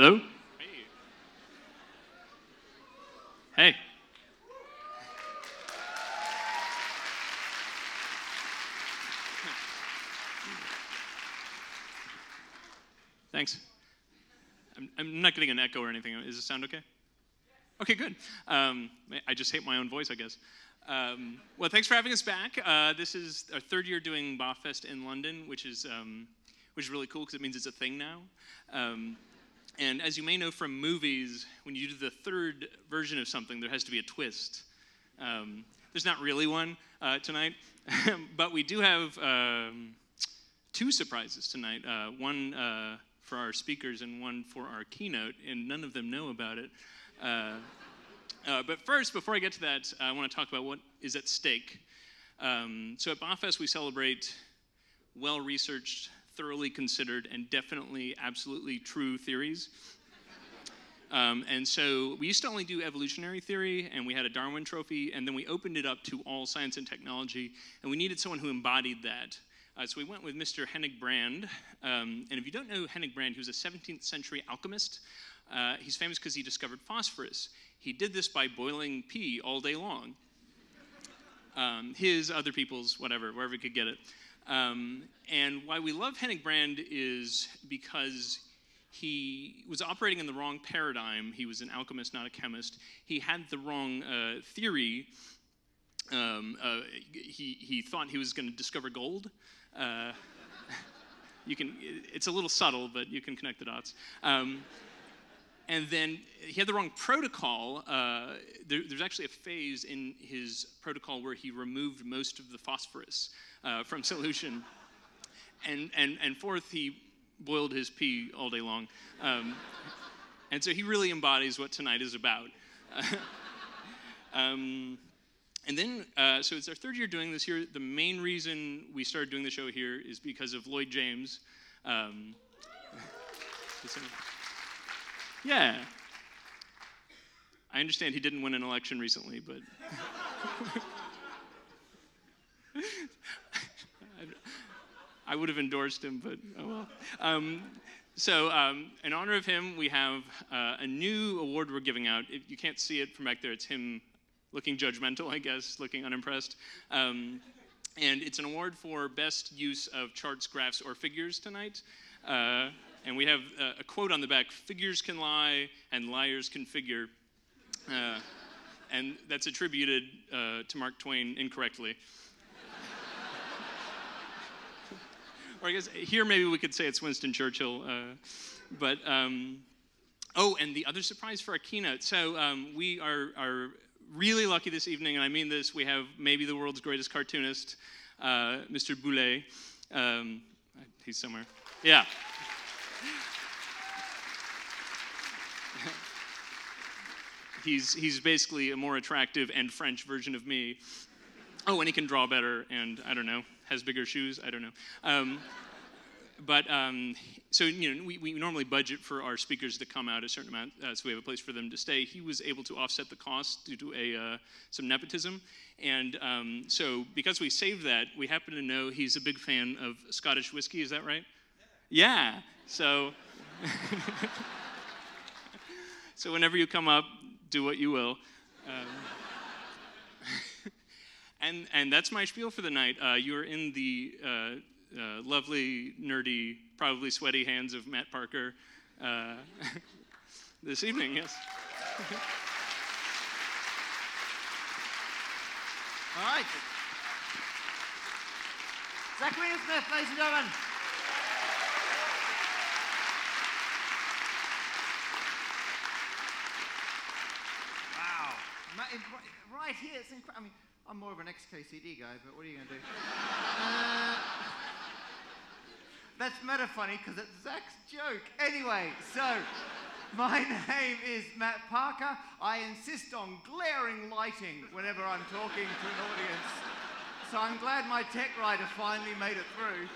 Hello? Hey. Thanks. I'm not getting an echo or anything. Does it sound okay? Okay, good. I just hate my own voice, I guess. Well, thanks for having us back. This is our third year doing BAHFest in London, which is really cool because it means it's a thing now. And as you may know from movies, when you do the third version of something, there has to be a twist. There's not really one tonight, but we do have two surprises tonight. One for our speakers and one for our keynote, and none of them know about it. But first, before I get to that, I want to talk about what is at stake. So at BAHFest, we celebrate well-researched, thoroughly considered, and definitely absolutely true theories. And so we used to only do evolutionary theory, and we had a Darwin trophy, and then we opened it up to all science and technology, and we needed someone who embodied that. So we went with Mr. Hennig Brand. And if you don't know Hennig Brand, he was a 17th century alchemist. He's famous because he discovered phosphorus. He did this by boiling pee all day long. His, other people's, whatever, wherever he could get it. And why we love Hennig Brand is because he was operating in the wrong paradigm. He was an alchemist, not a chemist. He had the wrong theory. He thought he was going to discover gold. It's a little subtle, but you can connect the dots. And then he had the wrong protocol. There's actually a phase in his protocol where he removed most of the phosphorus from solution. And fourth, he boiled his pee all day long. And so he really embodies what tonight is about. And then, so it's our third year doing this here. The main reason we started doing the show here is because of Lloyd James. Yeah. I understand he didn't win an election recently, but... I would have endorsed him, but oh well. So in honor of him, we have a new award we're giving out. If you can't see it from back there, it's him looking judgmental, I guess, looking unimpressed. And it's an award for best use of charts, graphs, or figures tonight. And we have a quote on the back: "Figures can lie, and liars can figure." And that's attributed to Mark Twain incorrectly. Or I guess here maybe we could say it's Winston Churchill. Oh, and the other surprise for our keynote. So we are really lucky this evening, and I mean this. We have maybe the world's greatest cartoonist, Mr. Boulet. He's somewhere. Yeah. He's basically a more attractive and French version of me. Oh, and he can draw better, and I don't know, has bigger shoes. I don't know. So we normally budget for our speakers to come out a certain amount, so we have a place for them to stay. He was able to offset the cost due to some nepotism, and so because we saved that, we happen to know he's a big fan of Scottish whiskey. Is that right? Yeah. So, so whenever you come up, do what you will. And that's my spiel for the night. You're in the lovely, nerdy, probably sweaty hands of Matt Parker this evening, yes. All right. Zachary Smith, ladies and gentlemen. Wow. Right here, it's incredible. I mean, I'm more of an ex-KCD guy, but what are you going to do? That's meta funny because it's Zach's joke. Anyway, so my name is Matt Parker. I insist on glaring lighting whenever I'm talking to an audience. So I'm glad my tech writer finally made it through.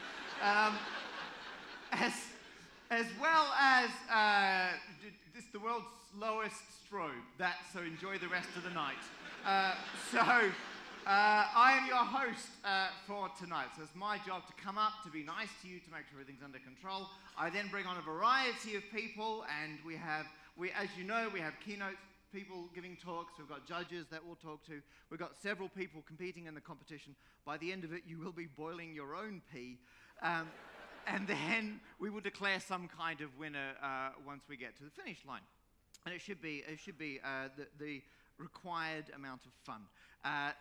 As well as this the world's slowest strobe. So enjoy the rest of the night. So I am your host for tonight. So it's my job to come up, to be nice to you, to make sure everything's under control. I then bring on a variety of people, and as you know, we have keynote people giving talks. We've got judges that we'll talk to. We've got several people competing in the competition. By the end of it, you will be boiling your own pee. And then we will declare some kind of winner once we get to the finish line. And it should be the required amount of fun.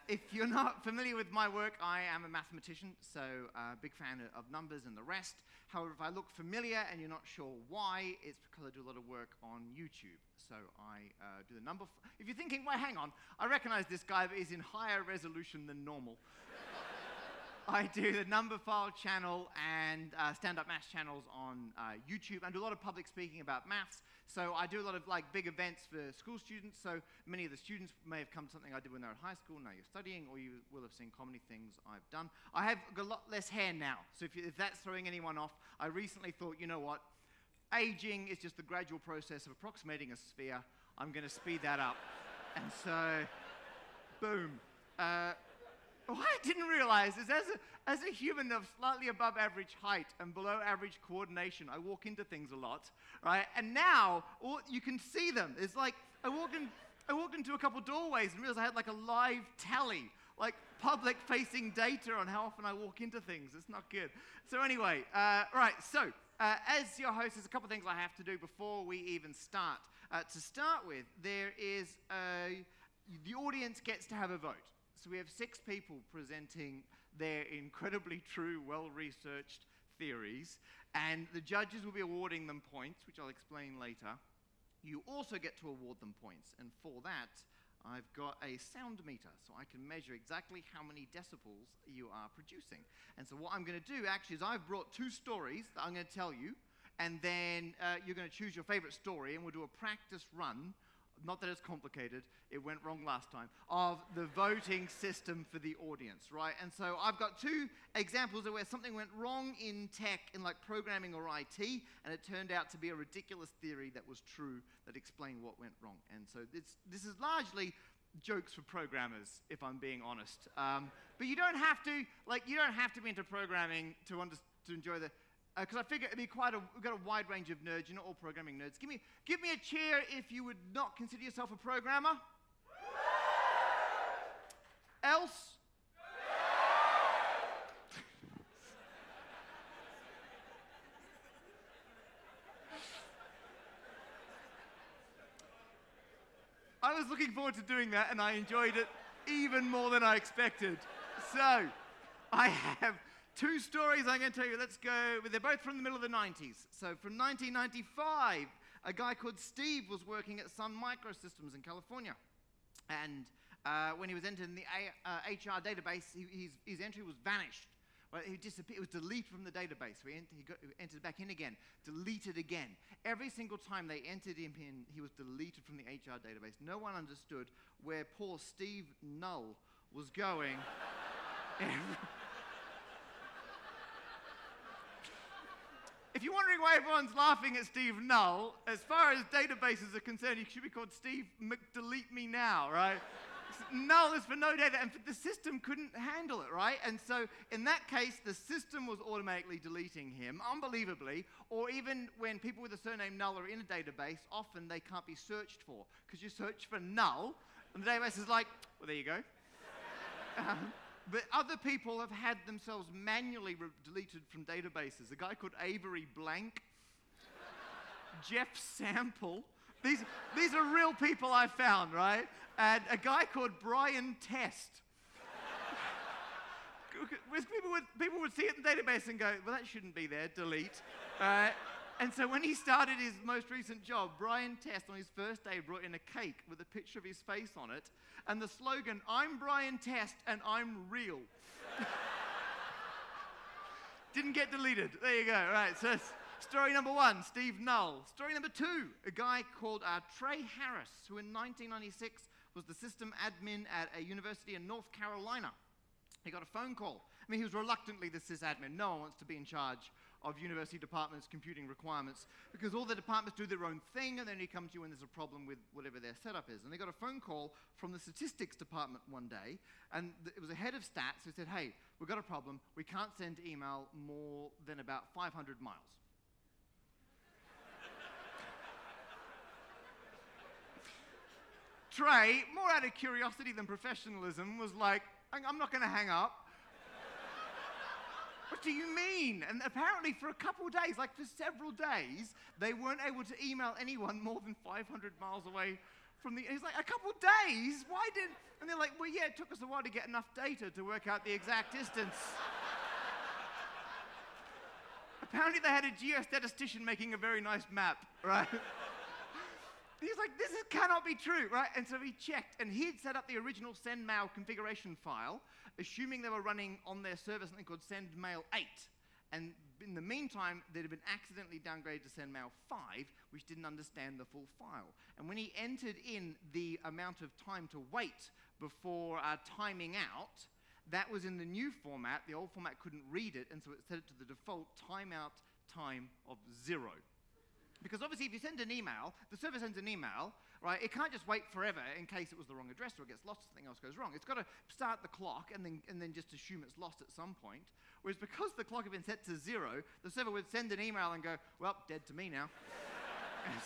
If you're not familiar with my work, I am a mathematician, so a big fan of numbers and the rest. However, if I look familiar and you're not sure why, it's because I do a lot of work on YouTube. So I do the number. If you're thinking, well, hang on, I recognize this guy, but he's in higher resolution than normal. I do the number file channel and stand-up maths channels on YouTube. I do a lot of public speaking about maths. So I do a lot of big events for school students. So many of the students may have come to something I did when they were in high school. Now you're studying, or you will have seen comedy things I've done. I have got a lot less hair now. So if that's throwing anyone off, I recently thought, you know what? Aging is just the gradual process of approximating a sphere. I'm going to speed that up. And so, boom. What I didn't realize is as a human of slightly above average height and below average coordination, I walk into things a lot, right? And now you can see them. It's like I walked into a couple doorways and realized I had a live tally, public facing data on how often I walk into things. It's not good. So anyway, right, so as your host, there's a couple things I have to do before we even start. To start with, there is the audience gets to have a vote. So we have 6 people presenting their incredibly true, well-researched theories, and the judges will be awarding them points, which I'll explain later. You also get to award them points, and for that, I've got a sound meter, so I can measure exactly how many decibels you are producing. And so what I'm going to do, actually, is I've brought 2 stories that I'm going to tell you, and then you're going to choose your favorite story, and we'll do a practice run. Not that it's complicated, it went wrong last time, of the voting system for the audience, right? And so I've got 2 examples of where something went wrong in tech, in programming or IT, and it turned out to be a ridiculous theory that was true that explained what went wrong. And so this is largely jokes for programmers, if I'm being honest. But you don't have to be into programming to enjoy the. Because I figure it'd be we've got a wide range of nerds. You're not all programming nerds. Give me a cheer if you would not consider yourself a programmer. Else? I was looking forward to doing that, and I enjoyed it even more than I expected. So, I have 2 stories I'm going to tell you. Let's go. They're both from the middle of the 90s. So from 1995, a guy called Steve was working at Sun Microsystems in California. And when he was entering the HR database, his entry was vanished. Well, he disappeared. It was deleted from the database. So he entered back in again, deleted again. Every single time they entered him in, he was deleted from the HR database. No one understood where poor Steve Null was going. If you're wondering why everyone's laughing at Steve Null, as far as databases are concerned, he should be called Steve McDeleteMeNow, right? Null is for no data, and the system couldn't handle it, right? And so in that case, the system was automatically deleting him, unbelievably, or even when people with the surname Null are in a database, often they can't be searched for, because you search for Null, and the database is like, well, there you go. But other people have had themselves manually deleted from databases. A guy called Avery Blank, Jeff Sample. These are real people I found, right? And a guy called Brian Test. People would see it in the database and go, well, that shouldn't be there, delete. And so when he started his most recent job, Brian Test, on his first day, brought in a cake with a picture of his face on it, and the slogan, "I'm Brian Test and I'm real." Didn't get deleted. There you go. Right, so story number 1, Steve Null. Story number 2, a guy called Trey Harris, who in 1996 was the system admin at a university in North Carolina. He got a phone call. I mean, he was reluctantly the sysadmin. No one wants to be in charge of university departments' computing requirements, because all the departments do their own thing, and then he comes to you when there's a problem with whatever their setup is. And they got a phone call from the statistics department one day, and it was a head of stats who said, hey, we've got a problem. We can't send email more than about 500 miles. Trey, more out of curiosity than professionalism, was like, I'm not going to hang up. What do you mean? And apparently for a couple of days, like for several days, they weren't able to email anyone more than 500 miles away from the... He's like, a couple of days? Why did... And they're like, well, yeah, it took us a while to get enough data to work out the exact distance. Apparently they had a geostatistician making a very nice map, right? He's like, this cannot be true, right? And so he checked, and he had set up the original sendmail configuration file, assuming they were running on their server something called sendmail 8. And in the meantime, they'd have been accidentally downgraded to sendmail 5, which didn't understand the full file. And when he entered in the amount of time to wait before timing out, that was in the new format. The old format couldn't read it, and so it set it to the default timeout time of 0. Because obviously, if you send an email, the server sends an email, right? It can't just wait forever in case it was the wrong address or it gets lost or something else goes wrong. It's got to start the clock and then just assume it's lost at some point. Whereas because the clock had been set to 0, the server would send an email and go, well, dead to me now.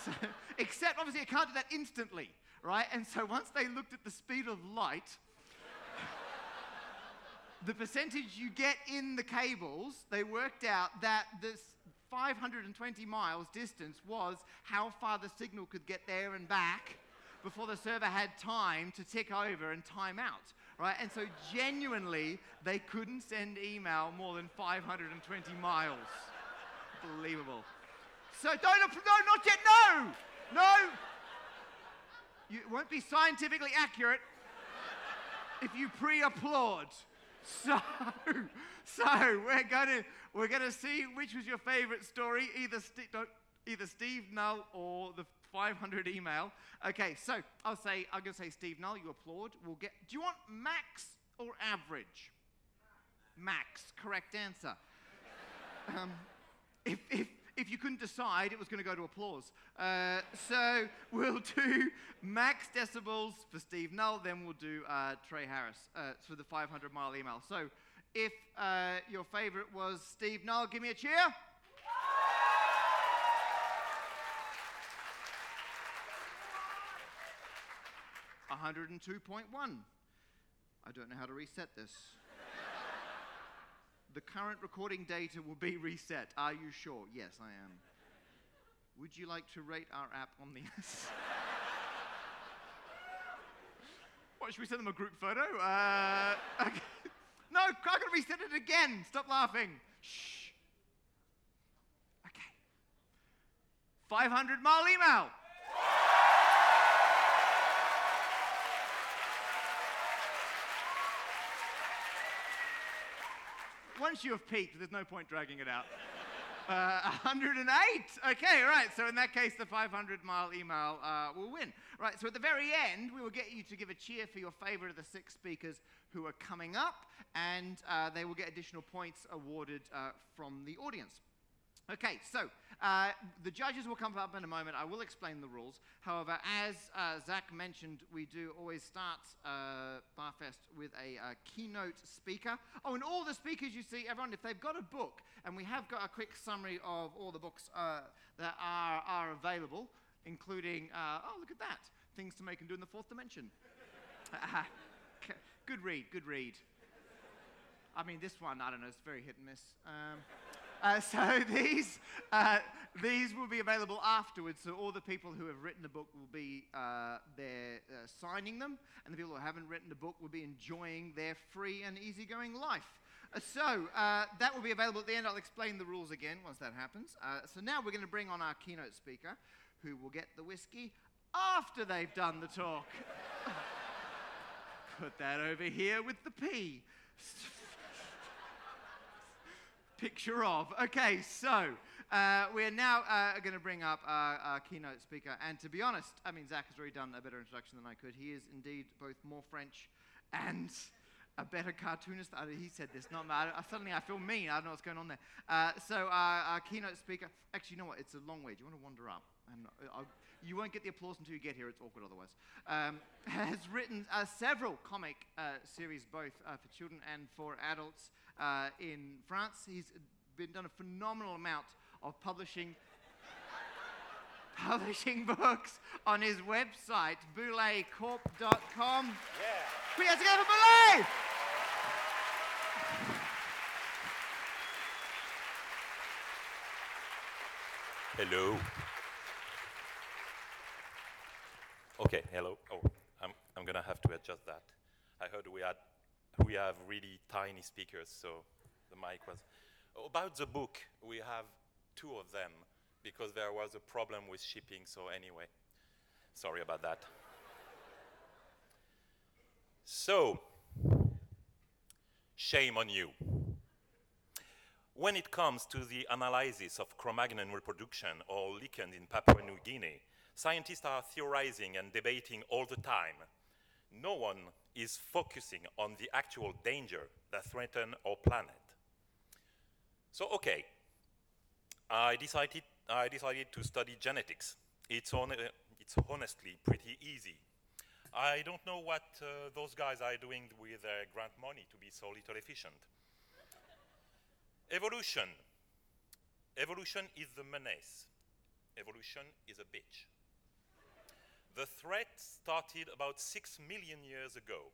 So, except, obviously, it can't do that instantly, right? And so once they looked at the speed of light, the percentage you get in the cables, they worked out that this 520 miles distance was how far the signal could get there and back before the server had time to tick over and time out, right? And so genuinely, they couldn't send email more than 520 miles. Unbelievable. So no, not yet, no! It won't be scientifically accurate if you pre-applaud. So we're gonna see which was your favorite story, either Steve Null or the 500 email. Okay, so I'm gonna say Steve Null. You applaud. Do you want max or average? Max. Correct answer. If you couldn't decide, it was going to go to applause. So we'll do max decibels for Steve Null, then we'll do Trey Harris for the 500-mile email. So if your favorite was Steve Null, give me a cheer. 102.1. I don't know how to reset this. The current recording data will be reset. Are you sure? Yes, I am. Would you like to rate our app on the... What, should we send them a group photo? Okay. No, I'm going to reset it again. Stop laughing. Shh. Okay. 500-mile email. Once you have peaked, there's no point dragging it out. 108. Okay, right. So in that case, the 500-mile email will win. Right. So at the very end, we will get you to give a cheer for your favorite of the 6 speakers who are coming up, and they will get additional points awarded from the audience. Okay, so the judges will come up in a moment. I will explain the rules. However, as Zach mentioned, we do always start BAHFest with a keynote speaker. Oh, and all the speakers you see, everyone, if they've got a book, and we have got a quick summary of all the books that are available, including, oh, look at that, Things to Make and Do in the Fourth Dimension. Good read, good read. I mean, this one, I don't know, it's very hit and miss. So these will be available afterwards. So all the people who have written the book will be there signing them, and the people who haven't written the book will be enjoying their free and easygoing life. So that will be available at the end. I'll explain the rules again once that happens. So now we're going to bring on our keynote speaker, who will get the whiskey after they've done the talk. Put that over here with the P. Picture of. Okay, so we're now going to bring up our keynote speaker. And to be honest, I mean, Zach has already done a better introduction than I could. He is indeed both more French and a better cartoonist. He said this, not me. Suddenly I feel mean. I don't know what's going on there. So our keynote speaker, actually, you know what? It's a long way. Do you want to wander up? And you won't get the applause until you get here. It's awkward otherwise. Has written several comic series, both for children and for adults in France. He's done a phenomenal amount of publishing books on his website, bouletcorp.com. Yeah. Put your hands together for Boulet! Hello. Okay, hello. Oh, I'm gonna have to adjust that. I heard we have really tiny speakers, so the mic was. About the book, we have 2 of them because there was a problem with shipping. So anyway, sorry about that. So, shame on you. When it comes to the analysis of Cro-Magnon reproduction or lichen in Papua New Guinea, scientists are theorizing and debating all the time. No one is focusing on the actual danger that threatens our planet. So, okay, I decided to study genetics. It's honestly pretty easy. I don't know what those guys are doing with their grant money to be so little efficient. Evolution. Evolution is the menace. Evolution is a bitch. The threat started about 6 million years ago.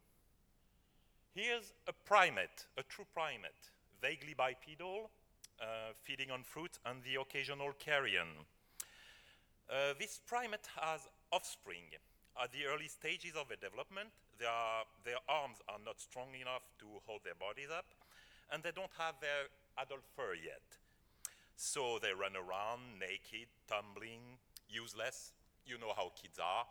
Here's a primate, a true primate, vaguely bipedal, feeding on fruit and the occasional carrion. This primate has offspring. At the early stages of their development, their arms are not strong enough to hold their bodies up, and they don't have their adult fur yet. So they run around naked, tumbling, useless. You know how kids are.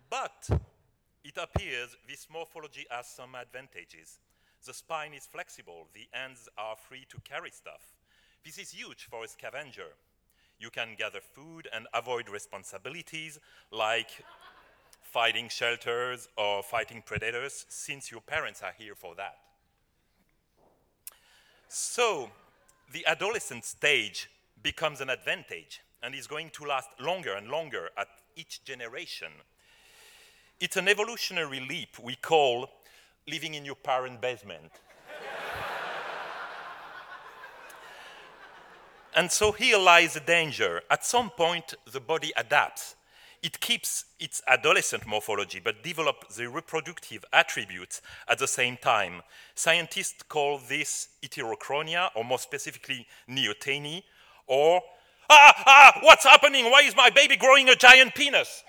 But it appears this morphology has some advantages. The spine is flexible, the ends are free to carry stuff. This is huge for a scavenger. You can gather food and avoid responsibilities like finding shelters or fighting predators, since your parents are here for that. So, the adolescent stage becomes an advantage and is going to last longer and longer at each generation. It's an evolutionary leap we call living in your parent basement. And so here lies the danger. At some point, the body adapts. It keeps its adolescent morphology, but develops the reproductive attributes at the same time. Scientists call this heterochronia, or more specifically, neoteny, or, what's happening? Why is my baby growing a giant penis?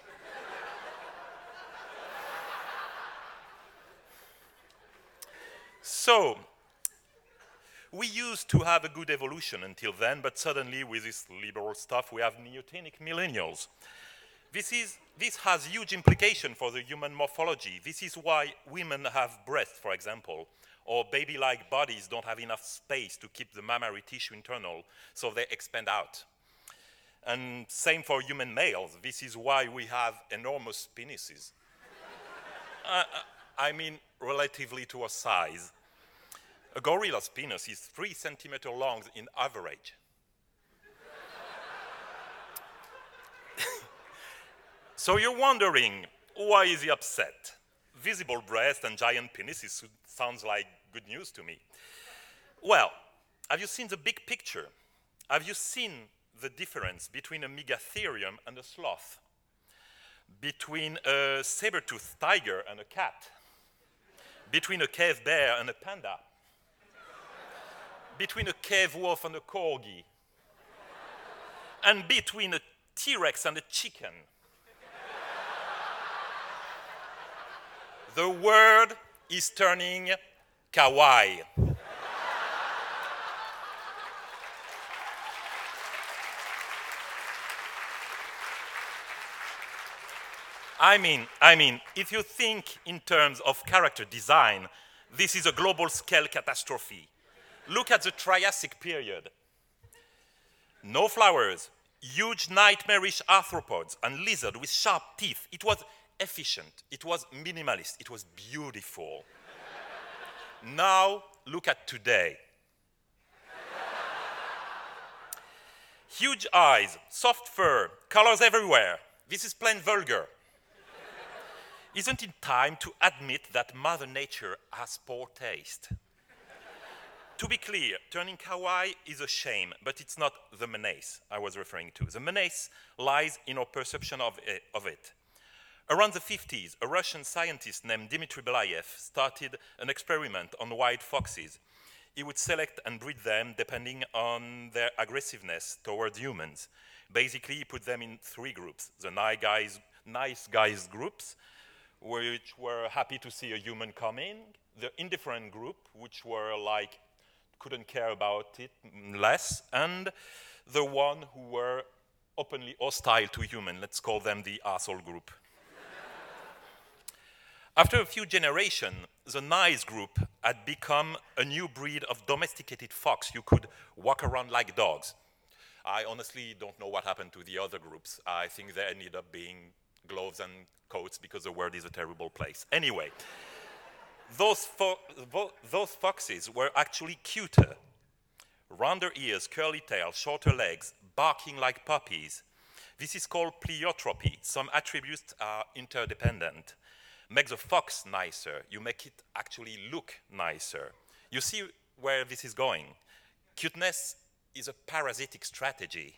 So, we used to have a good evolution until then, but suddenly with this liberal stuff, we have neotenic millennials. This has huge implication for the human morphology. This is why women have breasts, for example, or baby-like bodies don't have enough space to keep the mammary tissue internal, so they expand out. And same for human males. This is why we have enormous penises. I mean, relatively to our size. A gorilla's penis is 3 centimeters long in average. So you're wondering, why is he upset? Visible breasts and giant penises sounds like good news to me. Well, have you seen the big picture? Have you seen the difference between a megatherium and a sloth? Between a saber-toothed tiger and a cat? Between a cave bear and a panda? Between a cave wolf and a corgi? And between a T-Rex and a chicken? The word is turning kawaii. I mean, if you think in terms of character design, this is a global scale catastrophe. Look at the Triassic period. No flowers, Huge nightmarish arthropods and lizards with sharp teeth. It was efficient, it was minimalist, it was beautiful. Now, look at today. Huge eyes, soft fur, colors everywhere. This is plain vulgar. Isn't it time to admit that Mother Nature has poor taste? To be clear, turning kawaii is a shame, but it's not the menace I was referring to. The menace lies in our perception of it. Around the 50s, a Russian scientist named Dmitry Belayev started an experiment on wild foxes. He would select and breed them depending on their aggressiveness towards humans. Basically, he put them in three groups. The nice guys groups, which were happy to see a human come in. The indifferent group, which were like, couldn't care about it less. And the one who were openly hostile to human. Let's call them the arsehole group. After a few generations, the nice group had become a new breed of domesticated fox. You could walk around like dogs. I honestly don't know what happened to the other groups. I think they ended up being gloves and coats because the world is a terrible place. Anyway, those foxes were actually cuter. Rounder ears, curly tail, shorter legs, barking like puppies. This is called pleiotropy. Some attributes are interdependent. Make the fox nicer, you make it actually look nicer. You see where this is going. Cuteness is a parasitic strategy.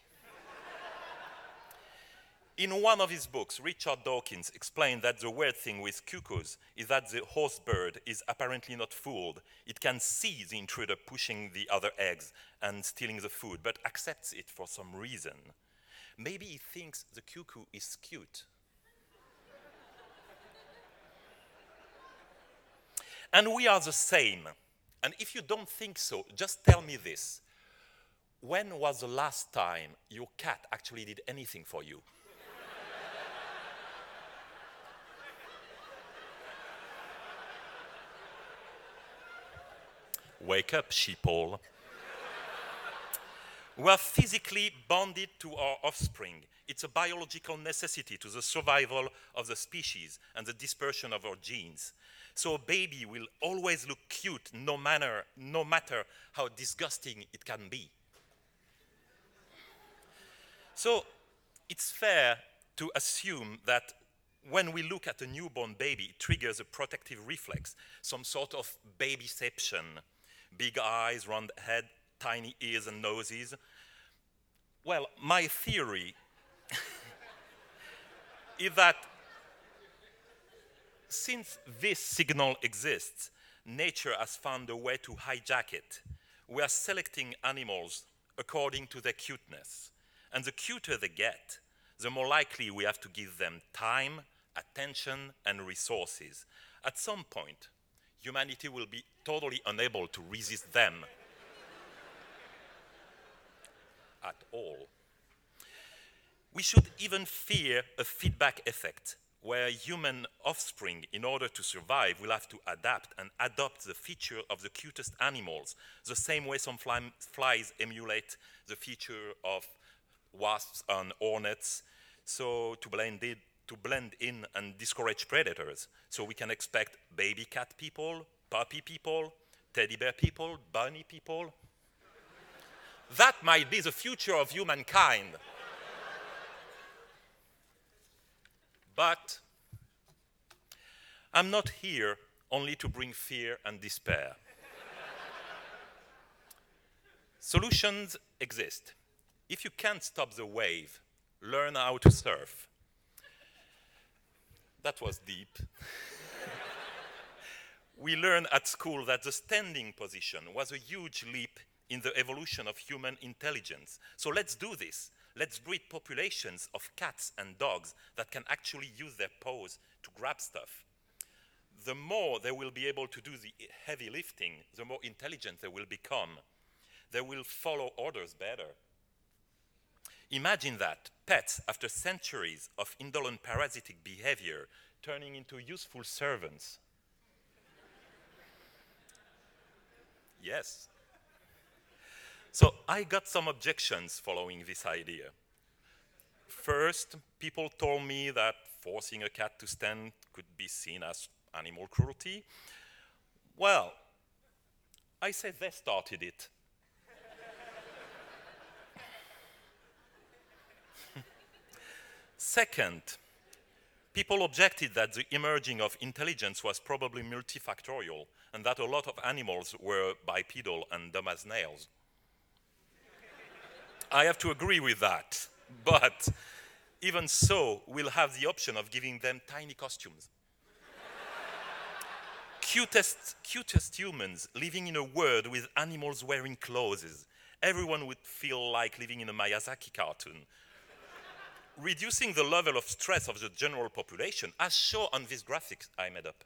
In one of his books, Richard Dawkins explained that the weird thing with cuckoos is that the host bird is apparently not fooled. It can see the intruder pushing the other eggs and stealing the food, but accepts it for some reason. Maybe he thinks the cuckoo is cute. And we are the same. And if you don't think so, just tell me this. When was the last time your cat actually did anything for you? Wake up, sheeple. We are physically bonded to our offspring. It's a biological necessity to the survival of the species and the dispersion of our genes. So a baby will always look cute no matter how disgusting it can be. So it's fair to assume that when we look at a newborn baby, it triggers a protective reflex, some sort of babyception. Big eyes, round head, tiny ears and noses. Well, my theory is that since this signal exists, nature has found a way to hijack it. We are selecting animals according to their cuteness. And the cuter they get, the more likely we have to give them time, attention, and resources. At some point, humanity will be totally unable to resist them at all. We should even fear a feedback effect, where human offspring, in order to survive, will have to adapt and adopt the feature of the cutest animals, the same way some flies emulate the feature of wasps and hornets, so to blend in and discourage predators. So we can expect baby cat people, puppy people, teddy bear people, bunny people. That might be the future of humankind. But I'm not here only to bring fear and despair. Solutions exist. If you can't stop the wave, learn how to surf. That was deep. We learned at school that the standing position was a huge leap in the evolution of human intelligence. So let's do this. Let's breed populations of cats and dogs that can actually use their paws to grab stuff. The more they will be able to do the heavy lifting, the more intelligent they will become. They will follow orders better. Imagine that, pets, after centuries of indolent parasitic behavior, turning into useful servants. Yes. So I got some objections following this idea. First, people told me that forcing a cat to stand could be seen as animal cruelty. Well, I say they started it. Second, people objected that the emerging of intelligence was probably multifactorial and that a lot of animals were bipedal and dumb as nails. I have to agree with that, but even so, we'll have the option of giving them tiny costumes. Cutest humans living in a world with animals wearing clothes. Everyone would feel like living in a Miyazaki cartoon. Reducing the level of stress of the general population, as shown on these graphics I made up.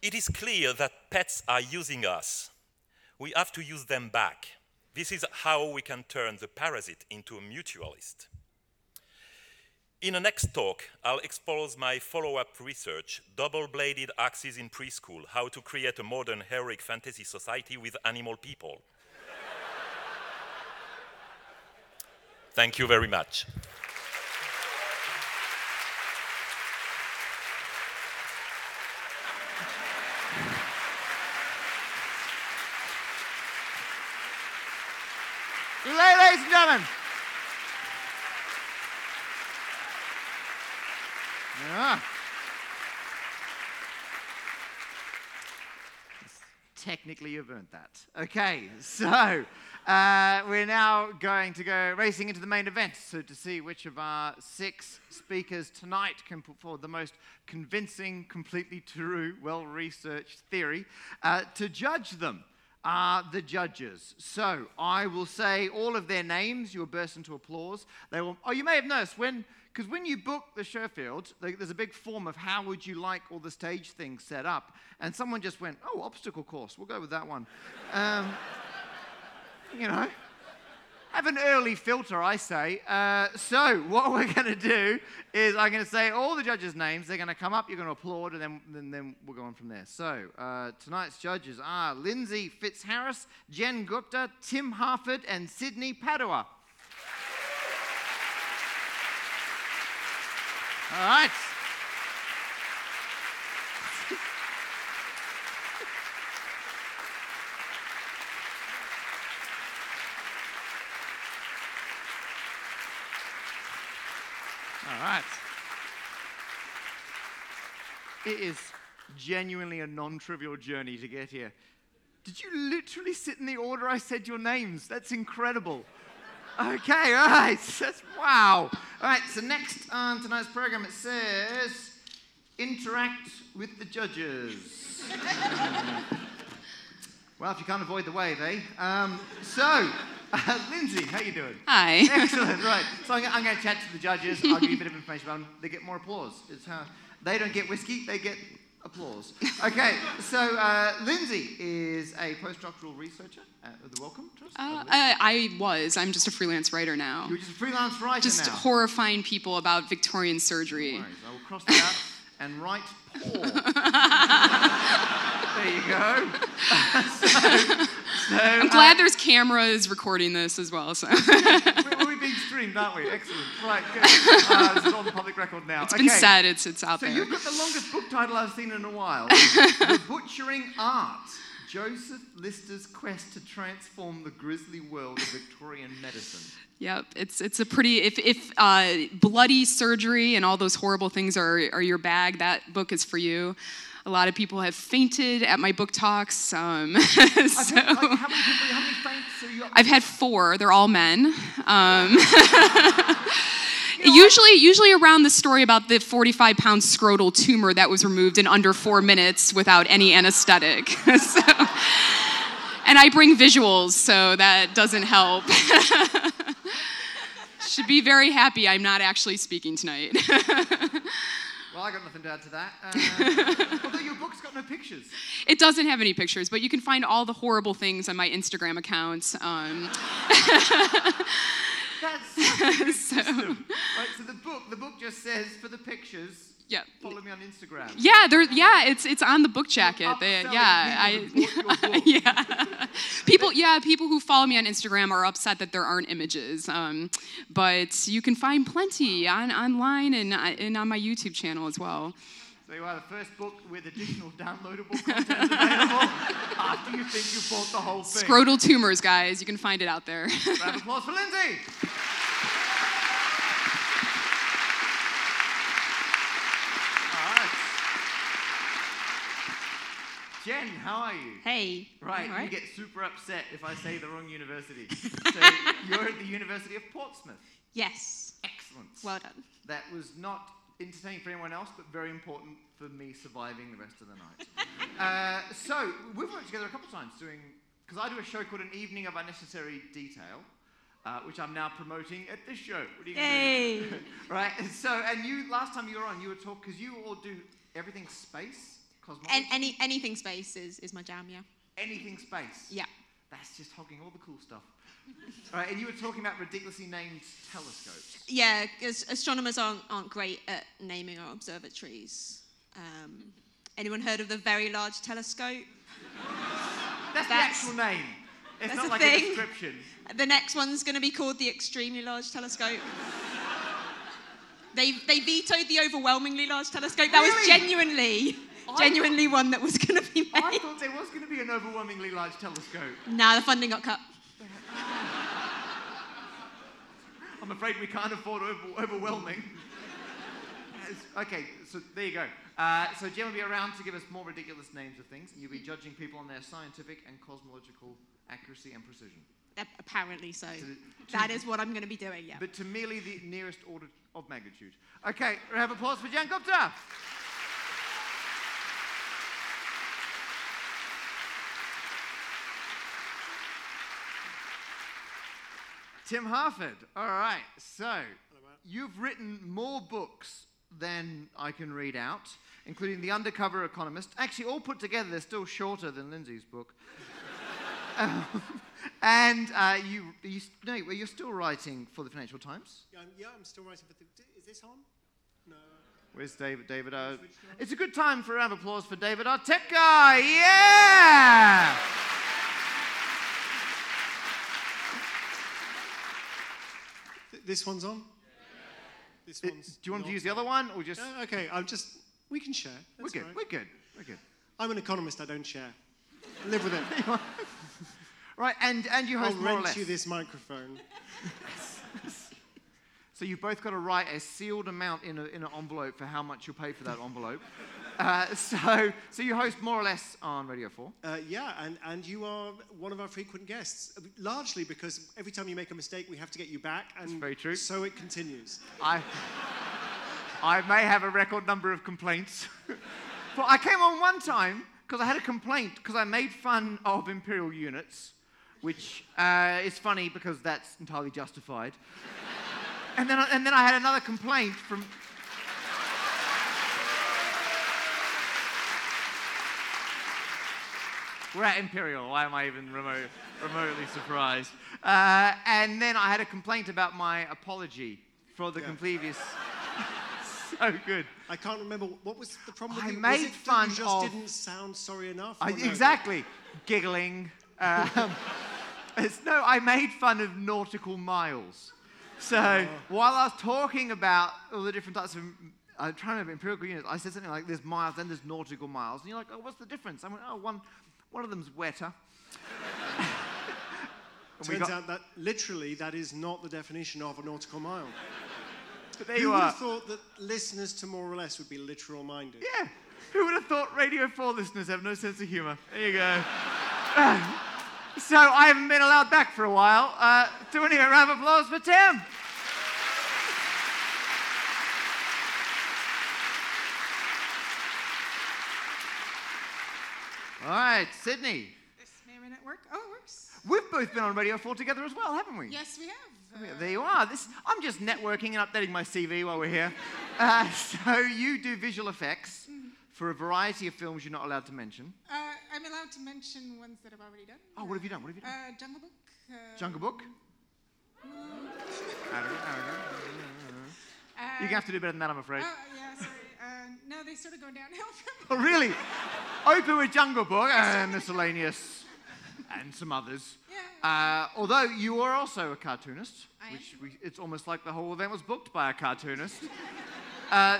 It is clear that pets are using us. We have to use them back. This is how we can turn the parasite into a mutualist. In the next talk, I'll expose my follow-up research, double-bladed axes in preschool, how to create a modern heroic fantasy society with animal people. Thank you very much. Ladies and gentlemen. Yeah. Technically, you've earned that. Okay, so we're now going to go racing into the main event. So to see which of our 6 speakers tonight can put forward the most convincing, completely true, well-researched theory. To judge them are the judges. So I will say all of their names. You will burst into applause. They will. Oh, you may have noticed because when you book the Sherfield, there's a big form of how would you like all the stage things set up, and someone just went, "Oh, obstacle course. We'll go with that one." You know, have an early filter, I say. So what we're going to do is I'm going to say all the judges' names. They're going to come up. You're going to applaud, and then we'll go on from there. So tonight's judges are Lindsay Fitzharris, Jen Gupta, Tim Harford, and Sydney Padua. All right. All right. It is genuinely a non-trivial journey to get here. Did you literally sit in the order I said your names? That's incredible. Okay, all right. That's, wow. All right, so next on tonight's program, it says, interact with the judges. Well, if you can't avoid the wave, eh? Lindsay, how you doing? Hi. Excellent, right. So I'm going to chat to the judges. I'll give you a bit of information about them. They get more applause. It's how they don't get whiskey, they get applause. Okay, so Lindsay is a postdoctoral researcher at the Wellcome Trust. I'm just a freelance writer now. You're just a freelance writer just now? horrifying people about Victorian surgery. No worries. I will cross that out and write poor. There you go. I'm glad there's cameras recording this as well. So. We're being streamed, aren't we? Excellent. Right, good. This is on the public record now. It's been said, it's out there. So you've got the longest book title I've seen in a while. The Butchering Art. Joseph Lister's quest to transform the grisly world of Victorian medicine. Yep, it's a pretty, if bloody surgery and all those horrible things are your bag, that book is for you. A lot of people have fainted at my book talks. How many faints are you up to? I've had 4. They're all men. Usually around the story about the 45-pound scrotal tumor that was removed in under 4 minutes without any anesthetic. And I bring visuals, so that doesn't help. Should be very happy I'm not actually speaking tonight. Well, I got nothing to add to that. Although your book's got no pictures. It doesn't have any pictures, but you can find all the horrible things on my Instagram account. That's such a good system. Right, so the book just says, for the pictures, Yeah. Follow me on Instagram. Yeah, it's on the book jacket. People who follow me on Instagram are upset that there aren't images, but you can find plenty online and on my YouTube channel as well. So you are the first book with additional downloadable content available after you think you bought the whole thing. Scrotal tumors, guys. You can find it out there. Round of applause for Lindsay. Jen, how are you? Hey. Right, All you get super upset if I say the wrong university. So you're at the University of Portsmouth. Yes. Excellent. Well done. That was not entertaining for anyone else, but very important for me surviving the rest of the night. So we've worked together a couple of times because I do a show called An Evening of Unnecessary Detail, which I'm now promoting at this show. What are you going to do? Right, so, and you, last time you were on, you were talking, because you all do everything space. And anything space is my jam, yeah. Anything space? Yeah. That's just hogging all the cool stuff. All right, and you were talking about ridiculously named telescopes. Yeah, because astronomers aren't great at naming our observatories. Anyone heard of the Very Large Telescope? That's the actual name. It's not like thing. a description. The next one's going to be called the Extremely Large Telescope. They vetoed the Overwhelmingly Large Telescope. That was genuinely one that was going to be made. I thought there was going to be an overwhelmingly large telescope. Nah, the funding got cut. I'm afraid we can't afford overwhelming. Okay, so there you go. So Jen will be around to give us more ridiculous names of things, and you'll be judging people on their scientific and cosmological accuracy and precision. Apparently so. That is what I'm going to be doing, yeah. But to merely the nearest order of magnitude. Okay, round of applause for Jan Gupta. Tim Harford. All right, so you've written more books than I can read out, including The Undercover Economist. Actually, all put together, they're still shorter than Lindsay's book. And you're still writing for the Financial Times? I'm still writing for the... Is this on? No. Where's David? It's a good time for a round of applause for David, our tech guy. Yeah! This one's on? This one's do you want to use the other one, or just... Okay, we can share. That's We're good. I'm an economist, I don't share. I live with it. Right, and you host I'll more or rent less. you this microphone. So you've both got to write a sealed amount in an envelope for how much you'll pay for that envelope. So you host more or less on Radio 4. And you are one of our frequent guests, largely because every time you make a mistake, we have to get you back. And that's very true. So it continues. I may have a record number of complaints. But I came on one time because I had a complaint because I made fun of Imperial units, which is funny because that's entirely justified. And then I had another complaint from... We're at Imperial. Why am I even remotely surprised? And then I had a complaint about my apology for the previous... So good. I can't remember. What was the problem with I you? made was it fun that you just didn't sound sorry enough? Exactly. Giggling. I made fun of nautical miles. So while I was talking about all the different types of... I'm trying to remember empirical units. I said something like, there's miles, then there's nautical miles. And you're like, oh, what's the difference? I went, one of them's wetter. Turns out that literally that is not the definition of a nautical mile. But there Who you would are. have thought that listeners to More or Less would be literal-minded? Yeah. Who would have thought Radio 4 listeners have no sense of humour? There you go. So I haven't been allowed back for a while. Do we need a round of applause for Tim? All right, Sydney. This may or may not work. Oh, it works. We've both been on Radio 4 together as well, haven't we? Yes, we have. There you are. I'm just networking and updating my CV while we're here. So you do visual effects for a variety of films you're not allowed to mention. I'm allowed to mention ones that I've already done. Oh, what have you done? Jungle Book. Jungle Book? I don't know. You're going to have to do better than that, I'm afraid. Oh, yeah, sorry. No, they sort of go downhill Oh, from really? Open with Jungle Book and Miscellaneous and some others. Yeah. Although you are also a cartoonist, I am. which it's almost like the whole event was booked by a cartoonist.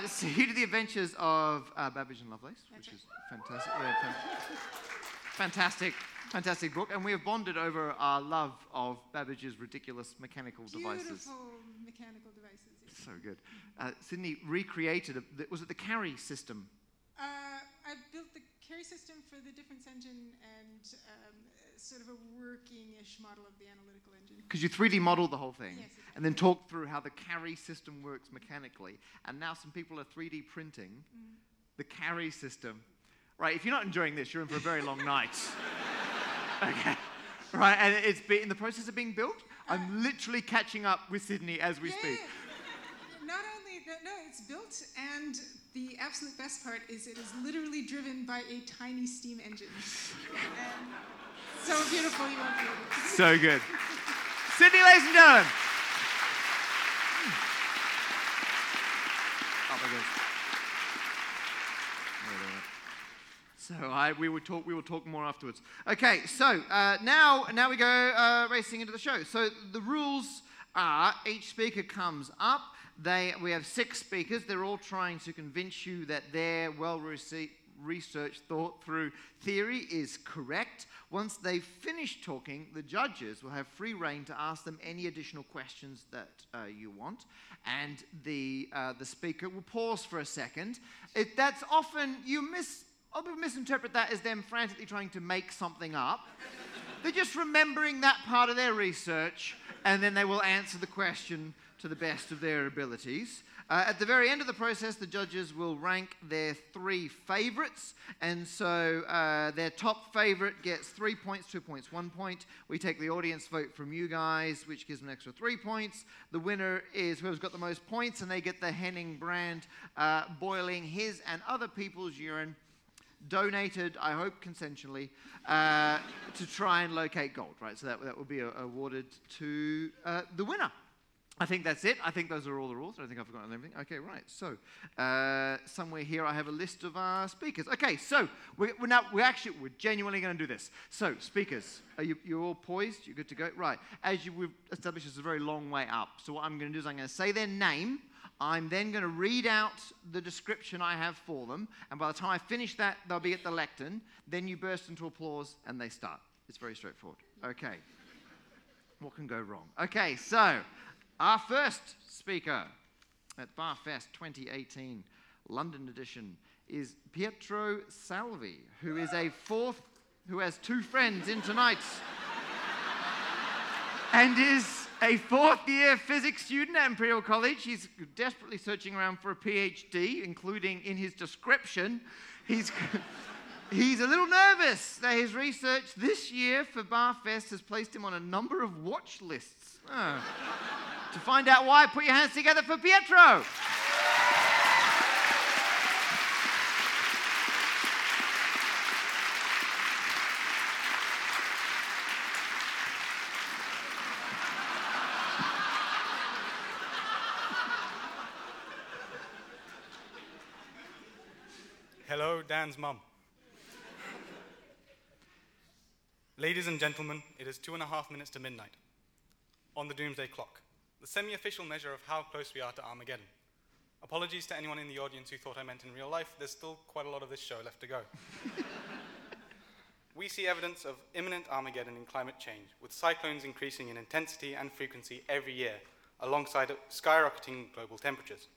So you did the adventures of Babbage and Lovelace, which is fantastic. Yeah, fantastic book. And we have bonded over our love of Babbage's ridiculous mechanical devices. Beautiful mechanical devices. Yes. So good. Sydney recreated, was it the carry system? I built the carry system for the difference engine and sort of a working-ish model of the analytical engine. Because you 3D modeled the whole thing, Yes, exactly. and then talked through how the carry system works mechanically. And now some people are 3D printing the carry system. Right, if you're not enjoying this, you're in for a very long night. Okay. Right, and it's in the process of being built. I'm literally catching up with Sydney as we speak. Not only that, no, it's built, and the absolute best part is it is literally driven by a tiny steam engine. And so beautiful, you won't believe it. So good. Sydney, ladies and gentlemen. Oh my goodness. So we will talk more afterwards. Okay, so now we go racing into the show. So the rules are each speaker comes up. We have 6 speakers. They're all trying to convince you that their well-researched, thought-through theory is correct. Once they've finished talking, the judges will have free rein to ask them any additional questions that you want, and the speaker will pause for a second. That's often people misinterpret that as them frantically trying to make something up. They're just remembering that part of their research, and then they will answer the question to the best of their abilities. At the very end of the process, the judges will rank their 3 favorites, and so their top favorite gets 3 points, 2 points, 1 point. We take the audience vote from you guys, which gives them an extra 3 points. The winner is whoever's got the most points, and they get the Henning brand boiling his and other people's urine, donated, I hope consensually, to try and locate gold, right? So that will be awarded to the winner. I think that's it. I think those are all the rules. I don't think I've forgotten everything. Okay, right. So somewhere here I have a list of our speakers. Okay, so we're genuinely going to do this. So speakers, you're all poised? You're good to go? Right. As we've established, this is a very long way up. So what I'm going to do is I'm going to say their name. I'm then going to read out the description I have for them. And by the time I finish that, they'll be at the lectern. Then you burst into applause and they start. It's very straightforward. Okay. What can go wrong? Okay, so our first speaker at BAHFest 2018 London edition is Pietro Salvi, who has 2 friends in tonight and is a 4th-year physics student at Imperial College. He's desperately searching around for a PhD, including in his description. He's a little nervous that his research this year for BAHFest has placed him on a number of watch lists. To find out why, put your hands together for Pietro. Hello, Dan's mum. Ladies and gentlemen, it is 2.5 minutes to midnight on the doomsday clock, the semi-official measure of how close we are to Armageddon. Apologies to anyone in the audience who thought I meant in real life. There's still quite a lot of this show left to go. We see evidence of imminent Armageddon in climate change, with cyclones increasing in intensity and frequency every year, alongside skyrocketing global temperatures.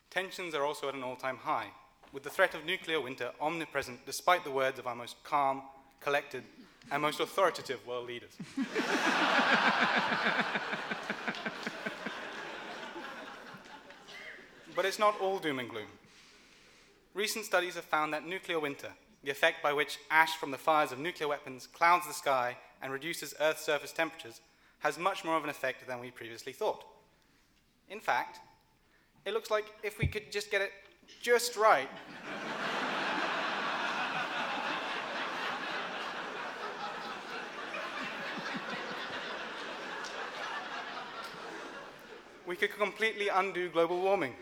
Tensions are also at an all-time high, with the threat of nuclear winter omnipresent despite the words of our most calm, collected, and most authoritative world leaders. But it's not all doom and gloom. Recent studies have found that nuclear winter, the effect by which ash from the fires of nuclear weapons clouds the sky and reduces Earth's surface temperatures, has much more of an effect than we previously thought. In fact, it looks like if we could just get it just right, we could completely undo global warming.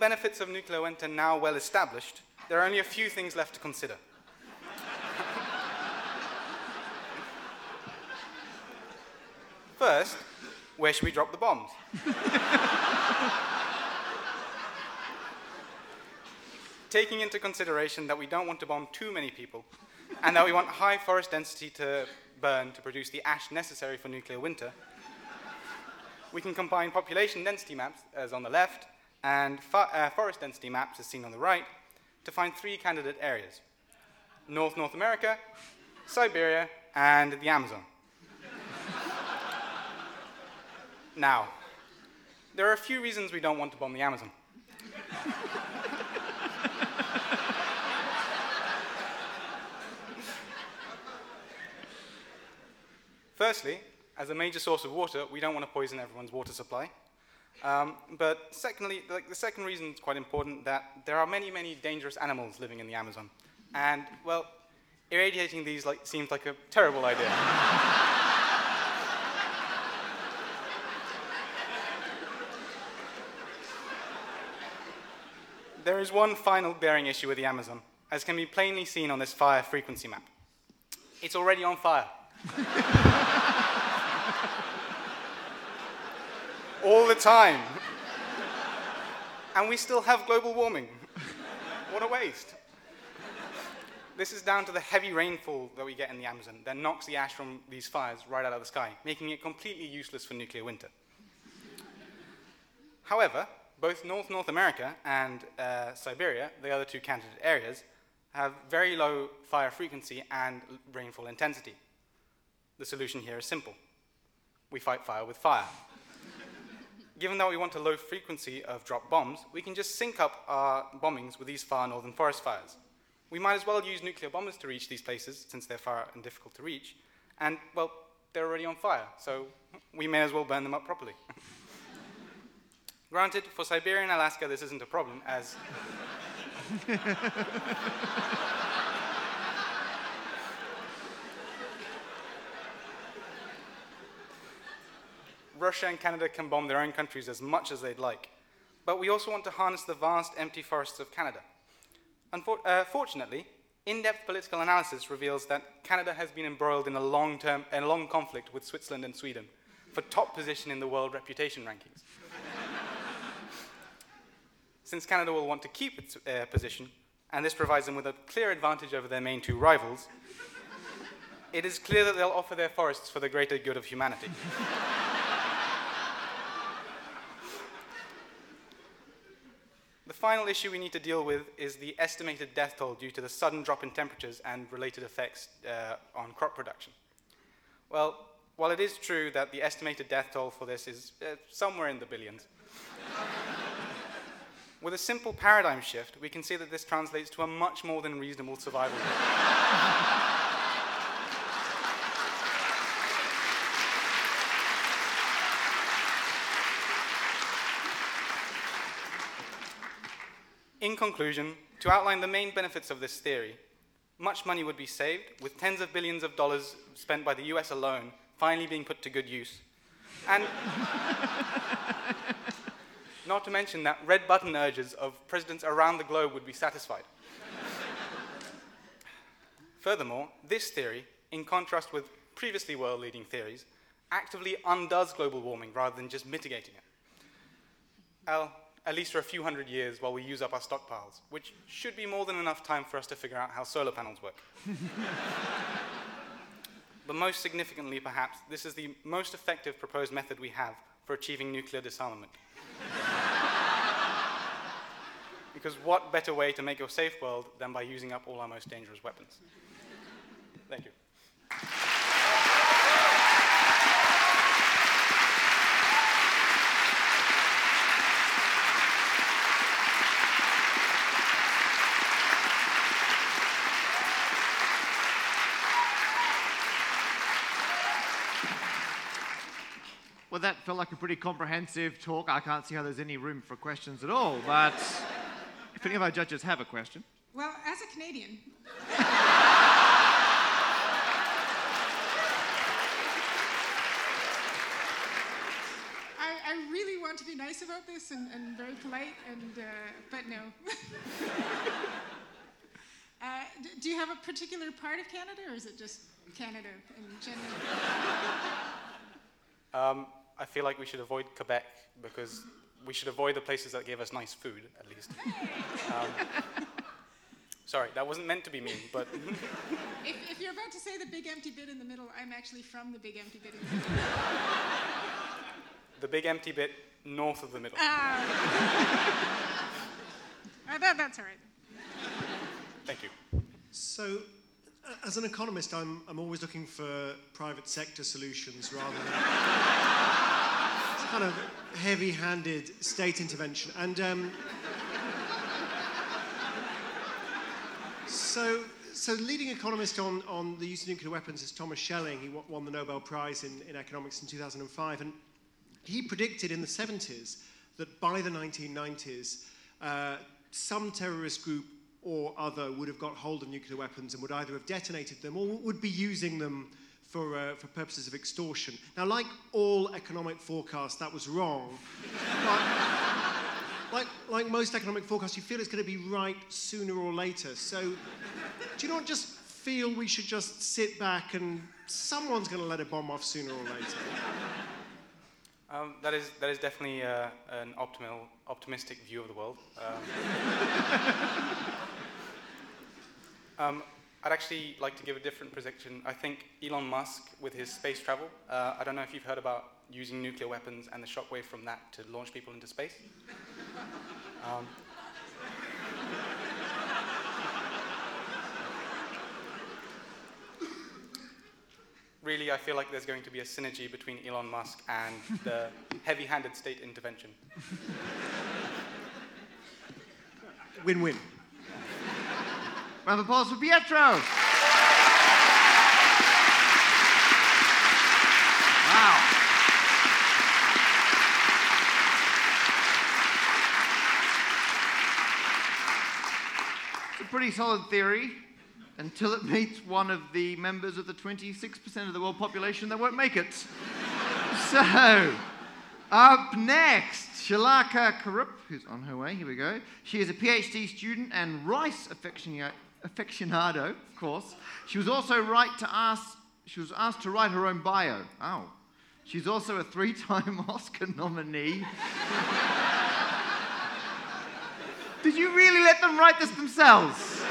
benefits of nuclear winter now well established, there are only a few things left to consider. First, where should we drop the bombs? Taking into consideration that we don't want to bomb too many people, and that we want high forest density to burn to produce the ash necessary for nuclear winter, we can combine population density maps, as on the left, and forest density maps, as seen on the right, to find 3 candidate areas: North America, Siberia, and the Amazon. Now, there are a few reasons we don't want to bomb the Amazon. Firstly, as a major source of water, we don't want to poison everyone's water supply. But secondly, the second reason is quite important, that there are many, many dangerous animals living in the Amazon. And, well, irradiating these seems like a terrible idea. There is one final bearing issue with the Amazon, as can be plainly seen on this fire frequency map. It's already on fire. All the time. And we still have global warming. What a waste. This is down to the heavy rainfall that we get in the Amazon that knocks the ash from these fires right out of the sky, making it completely useless for nuclear winter. However, both North America and Siberia, the other 2 candidate areas, have very low fire frequency and rainfall intensity. The solution here is simple. We fight fire with fire. Given that we want a low frequency of drop bombs, we can just sync up our bombings with these far northern forest fires. We might as well use nuclear bombers to reach these places, since they're far and difficult to reach, and, well, they're already on fire, so we may as well burn them up properly. Granted, for Siberia and Alaska, this isn't a problem, as Russia and Canada can bomb their own countries as much as they'd like. But we also want to harness the vast empty forests of Canada. Fortunately, in-depth political analysis reveals that Canada has been embroiled in a long conflict with Switzerland and Sweden for top position in the world reputation rankings. Since Canada will want to keep its position, and this provides them with a clear advantage over their main 2 rivals, it is clear that they'll offer their forests for the greater good of humanity. The final issue we need to deal with is the estimated death toll due to the sudden drop in temperatures and related effects on crop production. Well, while it is true that the estimated death toll for this is somewhere in the billions, with a simple paradigm shift, we can see that this translates to a much more than reasonable survival rate. In conclusion, to outline the main benefits of this theory, much money would be saved, with tens of billions of dollars spent by the US alone finally being put to good use. And not to mention that red button urges of presidents around the globe would be satisfied. Furthermore, this theory, in contrast with previously world-leading theories, actively undoes global warming rather than just mitigating it. At least for a few hundred years while we use up our stockpiles, which should be more than enough time for us to figure out how solar panels work. But most significantly, perhaps, this is the most effective proposed method we have for achieving nuclear disarmament. Because what better way to make a safe world than by using up all our most dangerous weapons? Thank you. Well, that felt like a pretty comprehensive talk. I can't see how there's any room for questions at all, but if any of our judges have a question. Well, as a Canadian, I really want to be nice about this and very polite, but no. Do you have a particular part of Canada, or is it just Canada in general? I feel like we should avoid Quebec because we should avoid the places that give us nice food, at least. Sorry, that wasn't meant to be mean, but... if you're about to say the big empty bit in the middle, I'm actually from the big empty bit in the middle. The big empty bit north of the middle. That's all right. Thank you. So, as an economist, I'm always looking for private sector solutions rather than kind of heavy-handed state intervention. And so the leading economist on the use of nuclear weapons is Thomas Schelling. He won the Nobel Prize in economics in 2005, and he predicted in the 70s that by the 1990s, some terrorist group or other would have got hold of nuclear weapons and would either have detonated them or would be using them for purposes of extortion. Now, like all economic forecasts, that was wrong. Like most economic forecasts, you feel it's going to be right sooner or later. So, do you not just feel we should just sit back and someone's going to let a bomb off sooner or later? That is definitely an optimistic view of the world. I'd actually like to give a different prediction. I think Elon Musk, with his space travel, I don't know if you've heard about using nuclear weapons and the shockwave from that to launch people into space. Really, I feel like there's going to be a synergy between Elon Musk and the heavy-handed state intervention. Win-win. Round of applause for Pietro. Wow. It's a pretty solid theory until it meets one of the members of the 26% of the world population that won't make it. So, up next, Shalaka Karup, who's on her way. Here we go. She is a PhD student and rice aficionado, of course. She was also asked to write her own bio. Oh. She's also a 3-time Oscar nominee. Did you really let them write this themselves?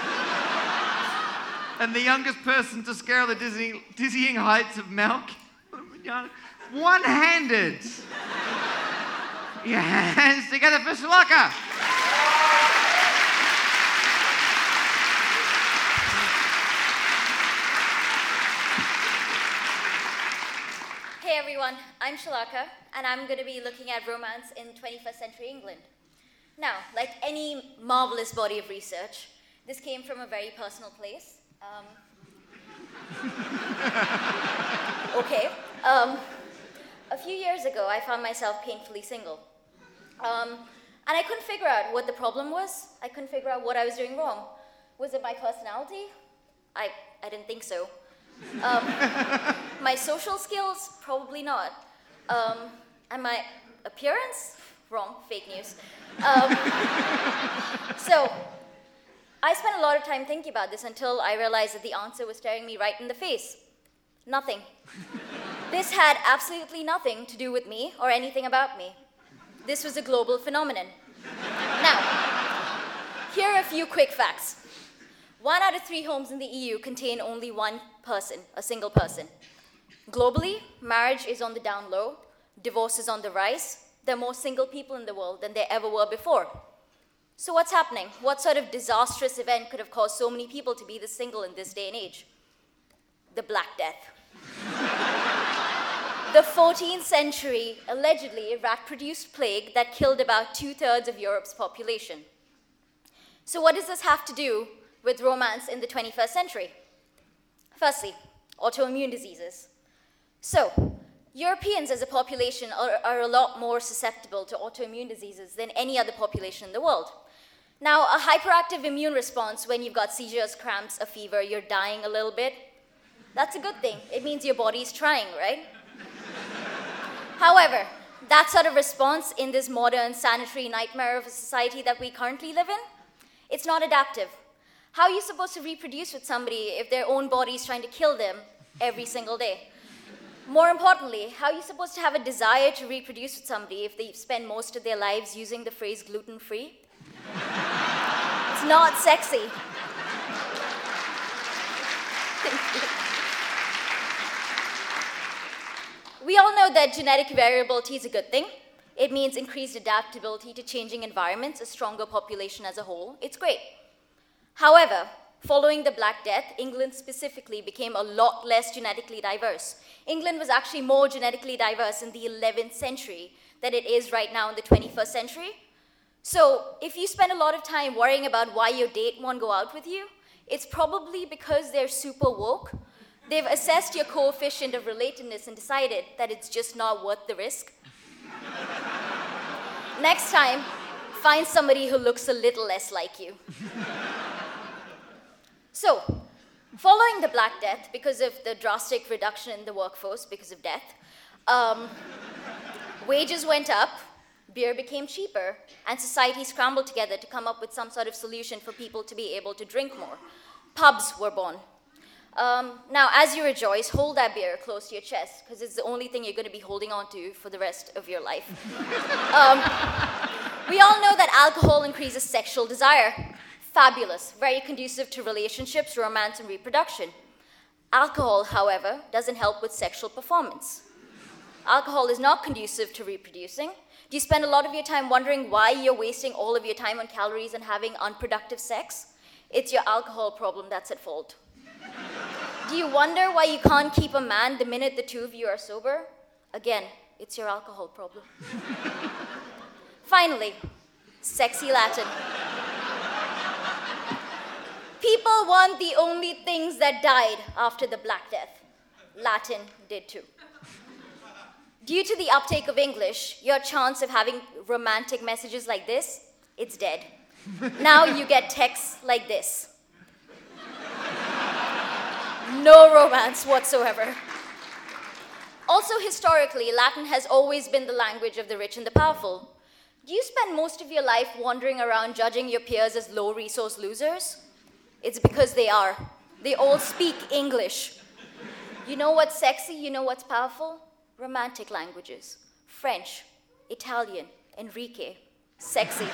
And the youngest person to scale the dizzying heights of Mount Kilimanjaro. One-handed. Your hands together for Shalaka. Hey everyone, I'm Shalaka, and I'm going to be looking at romance in 21st century England. Now, like any marvelous body of research, this came from a very personal place. Okay. A few years ago, I found myself painfully single. And I couldn't figure out what the problem was. I couldn't figure out what I was doing wrong. Was it my personality? I didn't think so. My social skills? Probably not. And my appearance? Wrong, fake news. So, I spent a lot of time thinking about this until I realized that the answer was staring me right in the face. Nothing. This had absolutely nothing to do with me or anything about me. This was a global phenomenon. Now, here are a few quick facts. 1 out of 3 homes in the EU contain only one person, a single person. Globally, marriage is on the down low, divorce is on the rise. There are more single people in the world than there ever were before. So what's happening? What sort of disastrous event could have caused so many people to be this single in this day and age? The Black Death. The 14th century, allegedly, rat-produced plague that killed about 2/3 of Europe's population. So what does this have to do with romance in the 21st century? Firstly, autoimmune diseases. So, Europeans as a population are a lot more susceptible to autoimmune diseases than any other population in the world. Now, a hyperactive immune response when you've got seizures, cramps, a fever, you're dying a little bit, that's a good thing. It means your body's trying, right? However, that sort of response in this modern sanitary nightmare of a society that we currently live in, it's not adaptive. How are you supposed to reproduce with somebody if their own body is trying to kill them every single day? More importantly, how are you supposed to have a desire to reproduce with somebody if they spend most of their lives using the phrase gluten-free? It's not sexy. We all know that genetic variability is a good thing. It means increased adaptability to changing environments, a stronger population as a whole. It's great. However, following the Black Death, England specifically became a lot less genetically diverse. England was actually more genetically diverse in the 11th century than it is right now in the 21st century. So if you spend a lot of time worrying about why your date won't go out with you, it's probably because they're super woke. They've assessed your coefficient of relatedness and decided that it's just not worth the risk. Next time, find somebody who looks a little less like you. So, following the Black Death, because of the drastic reduction in the workforce because of death, wages went up, beer became cheaper, and society scrambled together to come up with some sort of solution for people to be able to drink more. Pubs were born. Now, as you rejoice, hold that beer close to your chest, because it's the only thing you're going to be holding on to for the rest of your life. We all know that alcohol increases sexual desire. Fabulous, very conducive to relationships, romance, and reproduction. Alcohol, however, doesn't help with sexual performance. Alcohol is not conducive to reproducing. Do you spend a lot of your time wondering why you're wasting all of your time on calories and having unproductive sex? It's your alcohol problem that's at fault. Do you wonder why you can't keep a man the minute the two of you are sober? Again, it's your alcohol problem. Finally, sexy Latin. People want the only things that died after the Black Death. Latin did too. Due to the uptake of English, your chance of having romantic messages like this, it's dead. Now you get texts like this. No romance whatsoever. Also, historically, Latin has always been the language of the rich and the powerful. Do you spend most of your life wandering around judging your peers as low-resource losers? It's because they are. They all speak English. You know what's sexy? You know what's powerful? Romantic languages. French, Italian, Enrique. Sexy.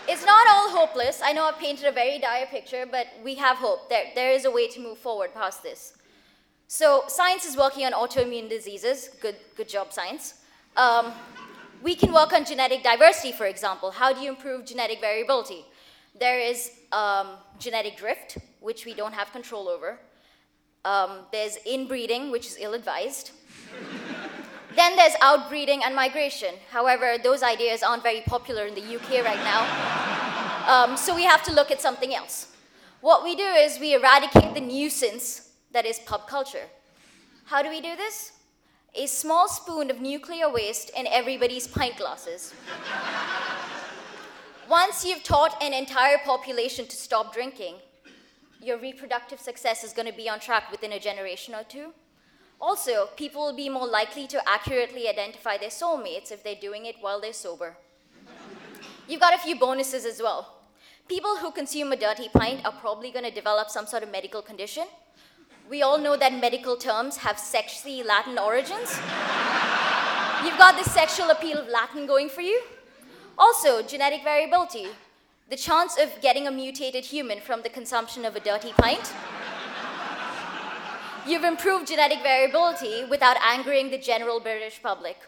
It's not all hopeless. I know I've painted a very dire picture, but we have hope. There is a way to move forward past this. So science is working on autoimmune diseases. Good job, science. We can work on genetic diversity, for example. How do you improve genetic variability? There is genetic drift, which we don't have control over. There's inbreeding, which is ill-advised. Then there's outbreeding and migration. However, those ideas aren't very popular in the UK right now. So we have to look at something else. What we do is we eradicate the nuisance that is pub culture. How do we do this? A small spoon of nuclear waste in everybody's pint glasses. Once you've taught an entire population to stop drinking, your reproductive success is going to be on track within a generation or two. Also, people will be more likely to accurately identify their soulmates if they're doing it while they're sober. You've got a few bonuses as well. People who consume a dirty pint are probably going to develop some sort of medical condition. We all know that medical terms have sexy Latin origins. You've got the sexual appeal of Latin going for you. Also, genetic variability. The chance of getting a mutated human from the consumption of a dirty pint. You've improved genetic variability without angering the general British public.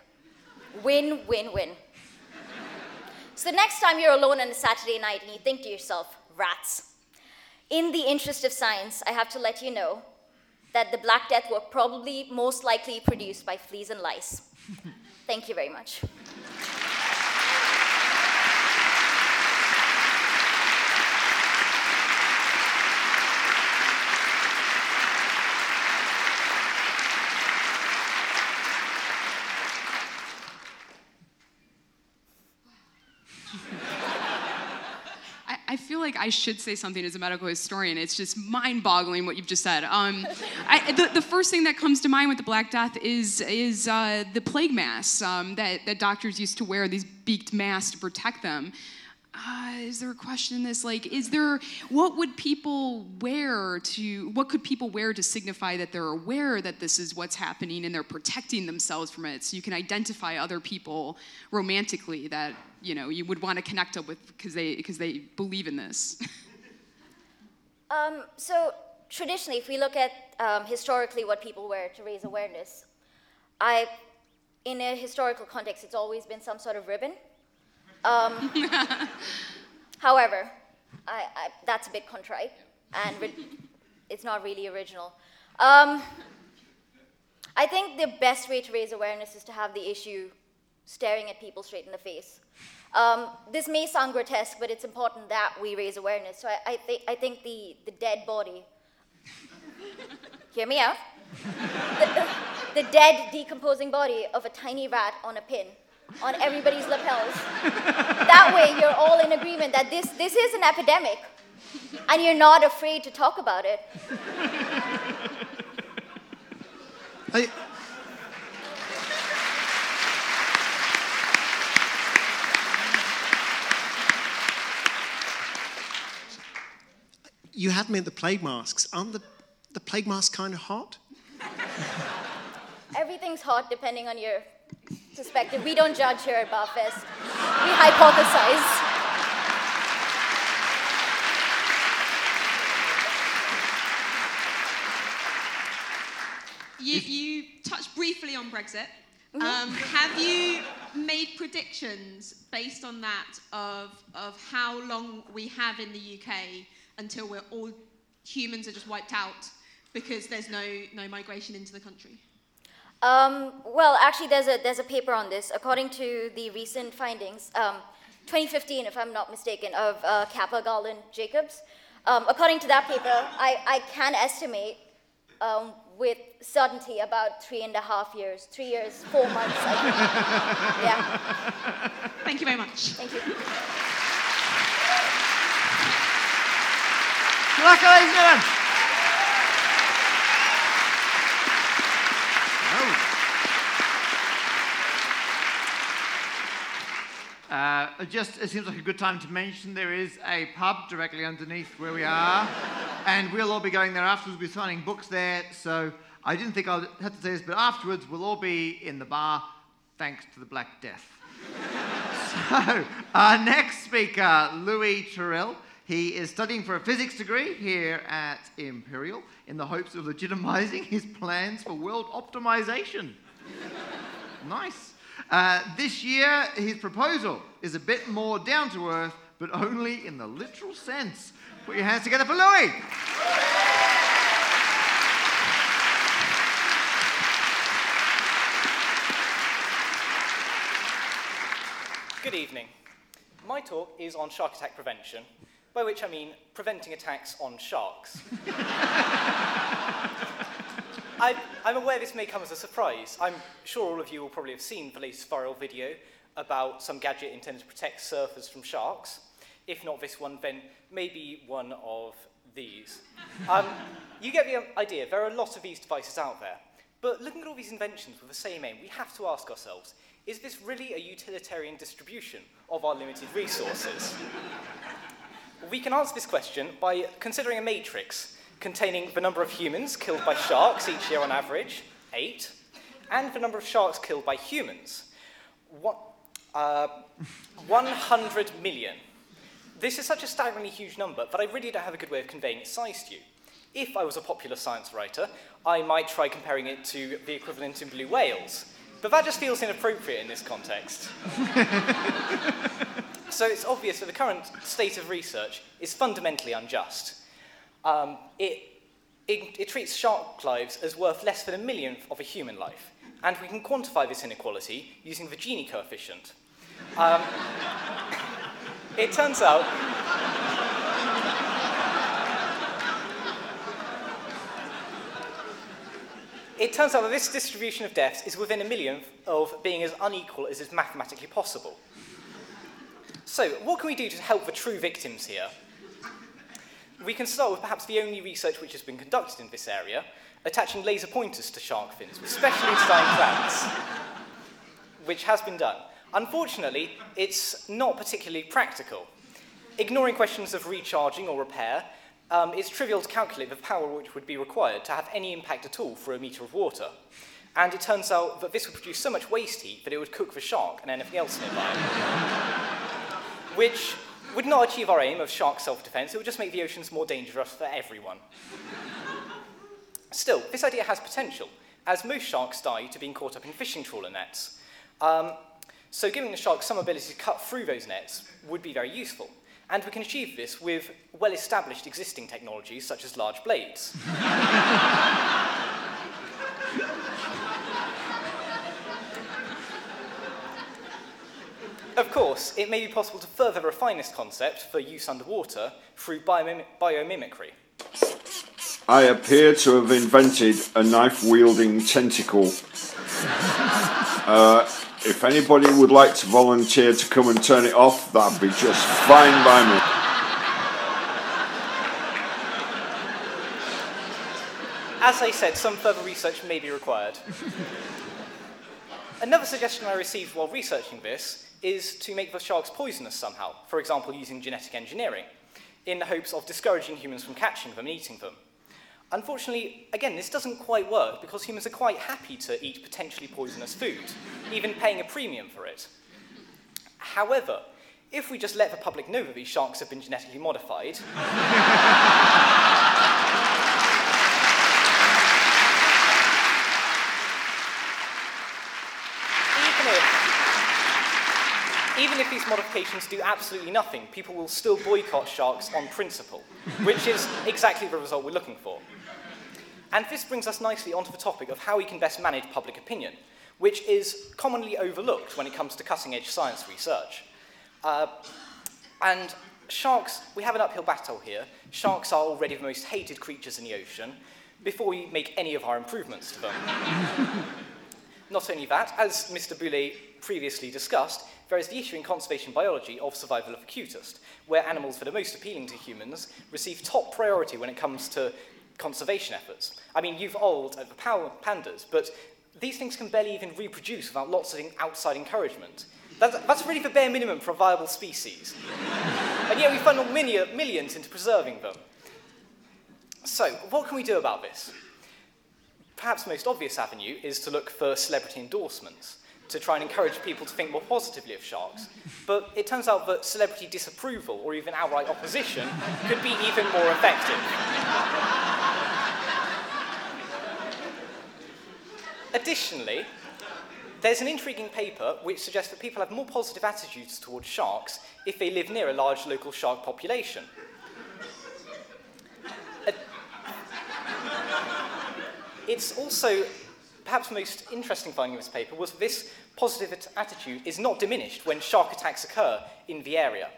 Win, win, win. So next time you're alone on a Saturday night and you think to yourself, rats. In the interest of science, I have to let you know that the Black Death were probably most likely produced by fleas and lice. Thank you very much. I feel like I should say something as a medical historian. It's just mind-boggling what you've just said. The first thing that comes to mind with the Black Death is the plague masks that doctors used to wear, these beaked masks to protect them. Is there a question in this? Like, what could people wear to signify that they're aware that this is what's happening and they're protecting themselves from it, so you can identify other people romantically that, you would want to connect up with because they believe in this? So traditionally, if we look at historically what people wear to raise awareness, in a historical context, it's always been some sort of ribbon. However, that's a bit contrite, and it's not really original. I think the best way to raise awareness is to have the issue staring at people straight in the face. This may sound grotesque, but it's important that we raise awareness. So I think the dead body, hear me out, the dead, decomposing body of a tiny rat on a pin on everybody's lapels. That way you're all in agreement that this is an epidemic, and you're not afraid to talk about it. You had me at the plague masks. Aren't the plague masks kind of hot? Everything's hot depending on your perspective. We don't judge here at BAHFest. We hypothesize. You touched briefly on Brexit. Have you made predictions based on that of how long we have in the UK until humans are just wiped out because there's no migration into the country? Well, actually, there's a paper on this. According to the recent findings, 2015, if I'm not mistaken, of Kappa, Garland, Jacobs. According to that paper, I can estimate with certainty about 3.5 years, 3 years, 4 months. I think. Yeah. Thank you very much. Thank you. Good luck, ladies and gentlemen. It seems like a good time to mention there is a pub directly underneath where we are, and we'll all be going there afterwards. We'll be signing books there, so I didn't think I'd have to say this, but afterwards we'll all be in the bar, thanks to the Black Death. So, our next speaker, Louis Turrell. He is studying for a physics degree here at Imperial in the hopes of legitimizing his plans for world optimization. Nice. This year, his proposal is a bit more down to earth, but only in the literal sense. Put your hands together for Louis. Good evening. My talk is on shark attack prevention, by which I mean preventing attacks on sharks. I'm aware this may come as a surprise. I'm sure all of you will probably have seen the latest viral video about some gadget intended to protect surfers from sharks. If not this one, then maybe one of these. You get the idea. There are a lot of these devices out there. But looking at all these inventions with the same aim, we have to ask ourselves, is this really a utilitarian distribution of our limited resources? We can answer this question by considering a matrix containing the number of humans killed by sharks each year on average, 8, and the number of sharks killed by humans, 100 million. This is such a staggeringly huge number that I really don't have a good way of conveying its size to you. If I was a popular science writer, I might try comparing it to the equivalent in blue whales, but that just feels inappropriate in this context. So it's obvious that the current state of research is fundamentally unjust. It treats shark lives as worth less than a millionth of a human life, and we can quantify this inequality using the Gini coefficient. It turns out that this distribution of deaths is within a millionth of being as unequal as is mathematically possible. So, what can we do to help the true victims here? we can start with perhaps the only research which has been conducted in this area, attaching laser pointers to shark fins with specially designed clamps, which has been done. Unfortunately, it's not particularly practical. Ignoring questions of recharging or repair, it's trivial to calculate the power which would be required to have any impact at all for a metre of water. And it turns out that this would produce so much waste heat that it would cook the shark and anything else nearby, which would not achieve our aim of shark self-defense. It would just make the oceans more dangerous for everyone. Still, this idea has potential, as most sharks die to being caught up in fishing trawler nets. So giving the sharks some ability to cut through those nets would be very useful. And we can achieve this with well-established existing technologies, such as large blades. Of course, it may be possible to further refine this concept for use underwater through biomimicry. I appear to have invented a knife-wielding tentacle. If anybody would like to volunteer to come and turn it off, that'd be just fine by me. As I said, some further research may be required. Another suggestion I received while researching this is to make the sharks poisonous somehow, for example using genetic engineering, in the hopes of discouraging humans from catching them and eating them. Unfortunately, again, this doesn't quite work because humans are quite happy to eat potentially poisonous food, even paying a premium for it. However, if we just let the public know that these sharks have been genetically modified, even if these modifications do absolutely nothing, people will still boycott sharks on principle, which is exactly the result we're looking for. And this brings us nicely onto the topic of how we can best manage public opinion, which is commonly overlooked when it comes to cutting-edge science research. And sharks, we have an uphill battle here. Sharks are already the most hated creatures in the ocean before we make any of our improvements to them. Not only that, as Mr. Boulet previously discussed, there is the issue in conservation biology of survival of the cutest, where animals that are most appealing to humans receive top priority when it comes to conservation efforts. I mean, you've old the pandas, but these things can barely even reproduce without lots of outside encouragement. That's really the bare minimum for a viable species. And yet we funnel millions into preserving them. So, what can we do about this? Perhaps the most obvious avenue is to look for celebrity endorsements, to try and encourage people to think more positively of sharks. But it turns out that celebrity disapproval or even outright opposition could be even more effective. Additionally, there's an intriguing paper which suggests that people have more positive attitudes towards sharks if they live near a large local shark population. It's also, perhaps the most interesting finding of this paper was that this positive attitude is not diminished when shark attacks occur in the area.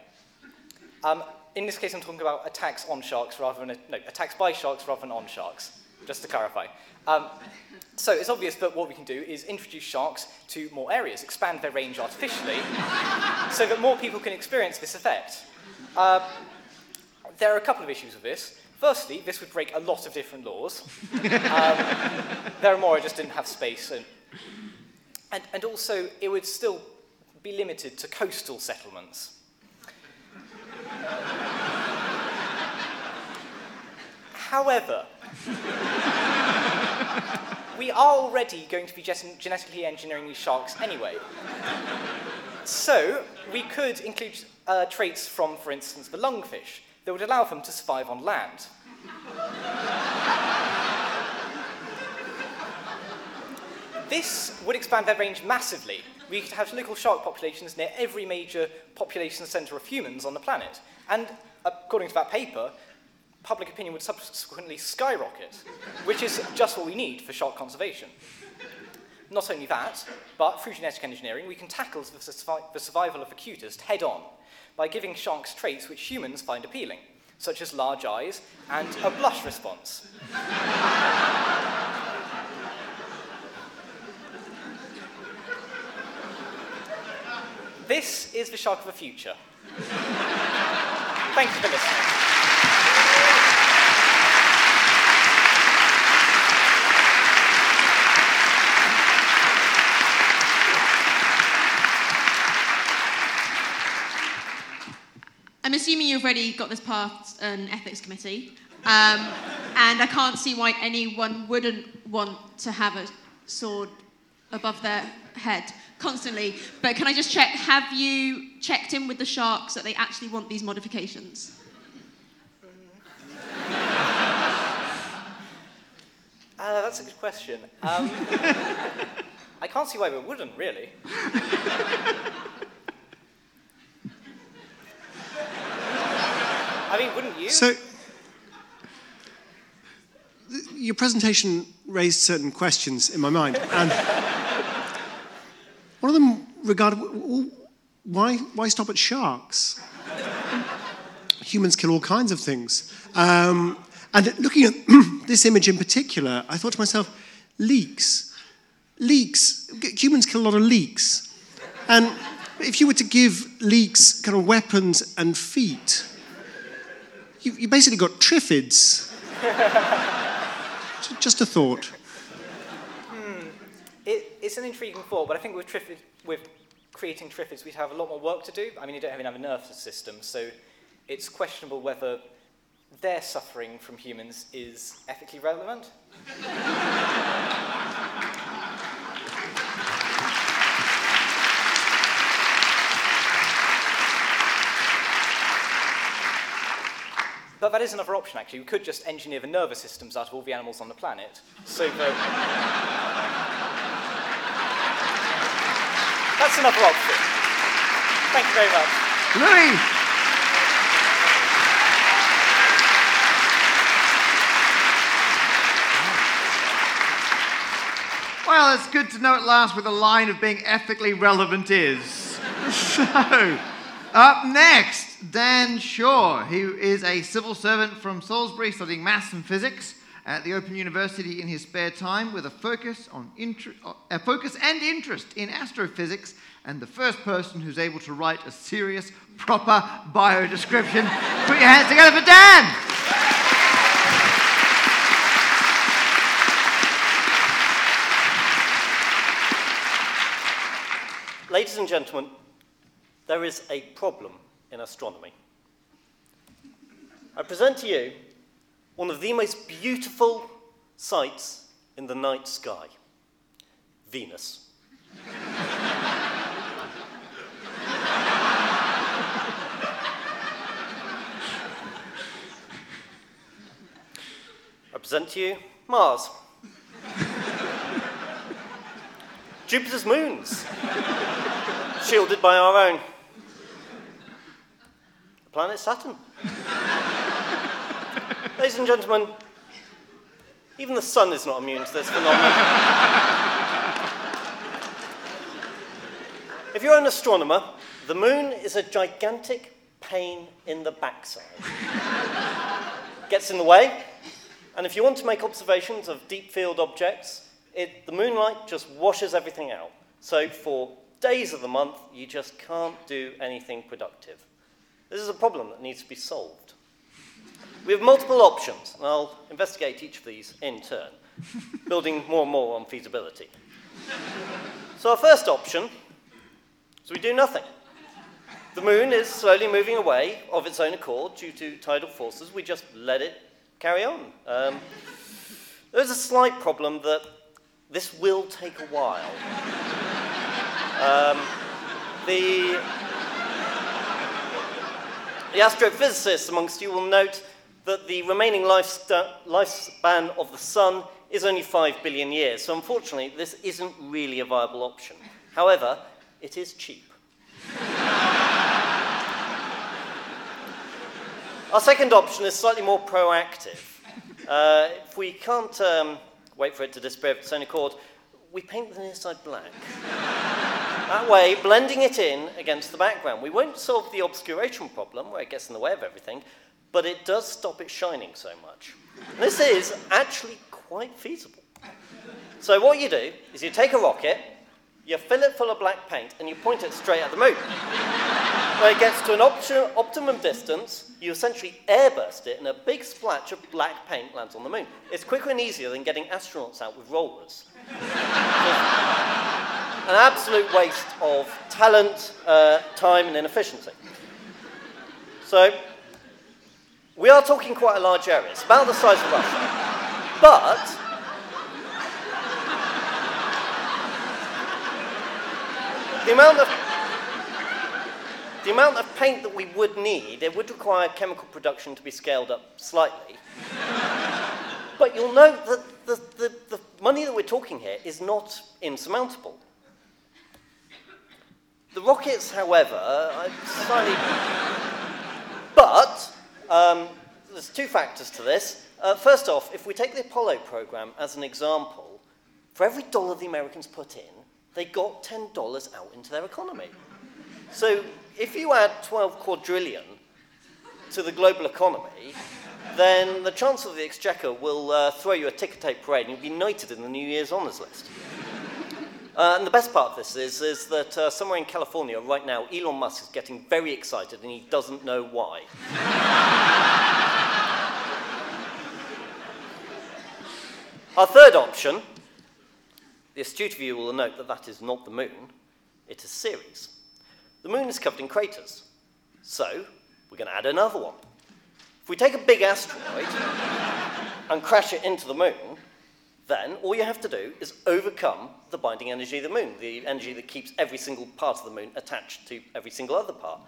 In this case, I'm talking about attacks on sharks rather than, attacks by sharks rather than on sharks, just to clarify. So it's obvious that what we can do is introduce sharks to more areas, expand their range artificially, so that more people can experience this effect. There are a couple of issues with this. Firstly, this would break a lot of different laws. There are more, I just didn't have space. And also, it would still be limited to coastal settlements. However, we are already going to be genetically engineering these sharks anyway. So, we could include traits from, for instance, the lungfish that would allow them to survive on land. This would expand their range massively. We could have local shark populations near every major population centre of humans on the planet. And according to that paper, public opinion would subsequently skyrocket, which is just what we need for shark conservation. Not only that, but through genetic engineering, we can tackle the survival of the cutest head-on by giving sharks traits which humans find appealing, such as large eyes and a blush response. This is the shark of the future. Thank you for listening. assuming you've already got this past an ethics committee, and I can't see why anyone wouldn't want to have a sword above their head constantly. But can I just check, have you checked in with the sharks that they actually want these modifications? That's a good question. I can't see why we wouldn't, really. I mean, wouldn't you? So, your presentation raised certain questions in my mind, and one of them regarded, why stop at sharks? Humans kill all kinds of things. And looking at this image in particular, I thought to myself, leaks. Humans kill a lot of leaks. And if you were to give leaks kind of weapons and feet, you basically got triffids. Just a thought. It's an intriguing thought, but I think with creating triffids, we'd have a lot more work to do. I mean, you don't even have a nervous system, so it's questionable whether their suffering from humans is ethically relevant. But that is another option, actually. We could just engineer the nervous systems out of all the animals on the planet, so that... That's another option. Thank you very much. Louis! Well, it's good to know at last where the line of being ethically relevant is. So, up next, Dan Shaw, who is a civil servant from Salisbury studying maths and physics at the Open University in his spare time with a focus and interest in astrophysics, and the first person who's able to write a serious, proper bio description. Put your hands together for Dan! Ladies and gentlemen, there is a problem in astronomy. I present to you one of the most beautiful sights in the night sky, Venus. I present to you Mars. Jupiter's moons, shielded by our own. The planet Saturn. Ladies and gentlemen, even the sun is not immune to this phenomenon. If you're an astronomer, the moon is a gigantic pain in the backside. Gets in the way, and if you want to make observations of deep field objects, the moonlight just washes everything out. So for days of the month, you just can't do anything productive. This is a problem that needs to be solved. We have multiple options, and I'll investigate each of these in turn, building more and more on feasibility. So our first option is we do nothing. The moon is slowly moving away of its own accord due to tidal forces. We just let it carry on. There's a slight problem that this will take a while. The astrophysicists amongst you will note that the remaining lifespan of the sun is only 5 billion years, so unfortunately this isn't really a viable option. However, it is cheap. Our second option is slightly more proactive. If we can't wait for it to disappear of its own accord, we paint the near side black. That way, blending it in against the background. We won't solve the obscuration problem, where it gets in the way of everything, but it does stop it shining so much. And this is actually quite feasible. So what you do is you take a rocket, you fill it full of black paint, and you point it straight at the moon. When it gets to an optimum distance, you essentially airburst it, and a big splash of black paint lands on the moon. It's quicker and easier than getting astronauts out with rollers. An absolute waste of talent, time, and inefficiency. So We are talking quite a large area. It's about the size of Russia. But the amount of paint that we would need, it would require chemical production to be scaled up slightly. But you'll note that the money that we're talking here is not insurmountable. The rockets, however, are slightly... But there's two factors to this. First off, if we take the Apollo program as an example, for every dollar the Americans put in, they got $10 out into their economy. So if you add 12 quadrillion to the global economy, then the Chancellor of the Exchequer will throw you a ticker tape parade and you'll be knighted in the New Year's honours list. And the best part of this is that somewhere in California right now, Elon Musk is getting very excited and he doesn't know why. Our third option, the astute viewer will note that that is not the moon, it is Ceres. The moon is covered in craters, so we're going to add another one. If we take a big asteroid and crash it into the moon, then all you have to do is overcome the binding energy of the moon, the energy that keeps every single part of the moon attached to every single other part.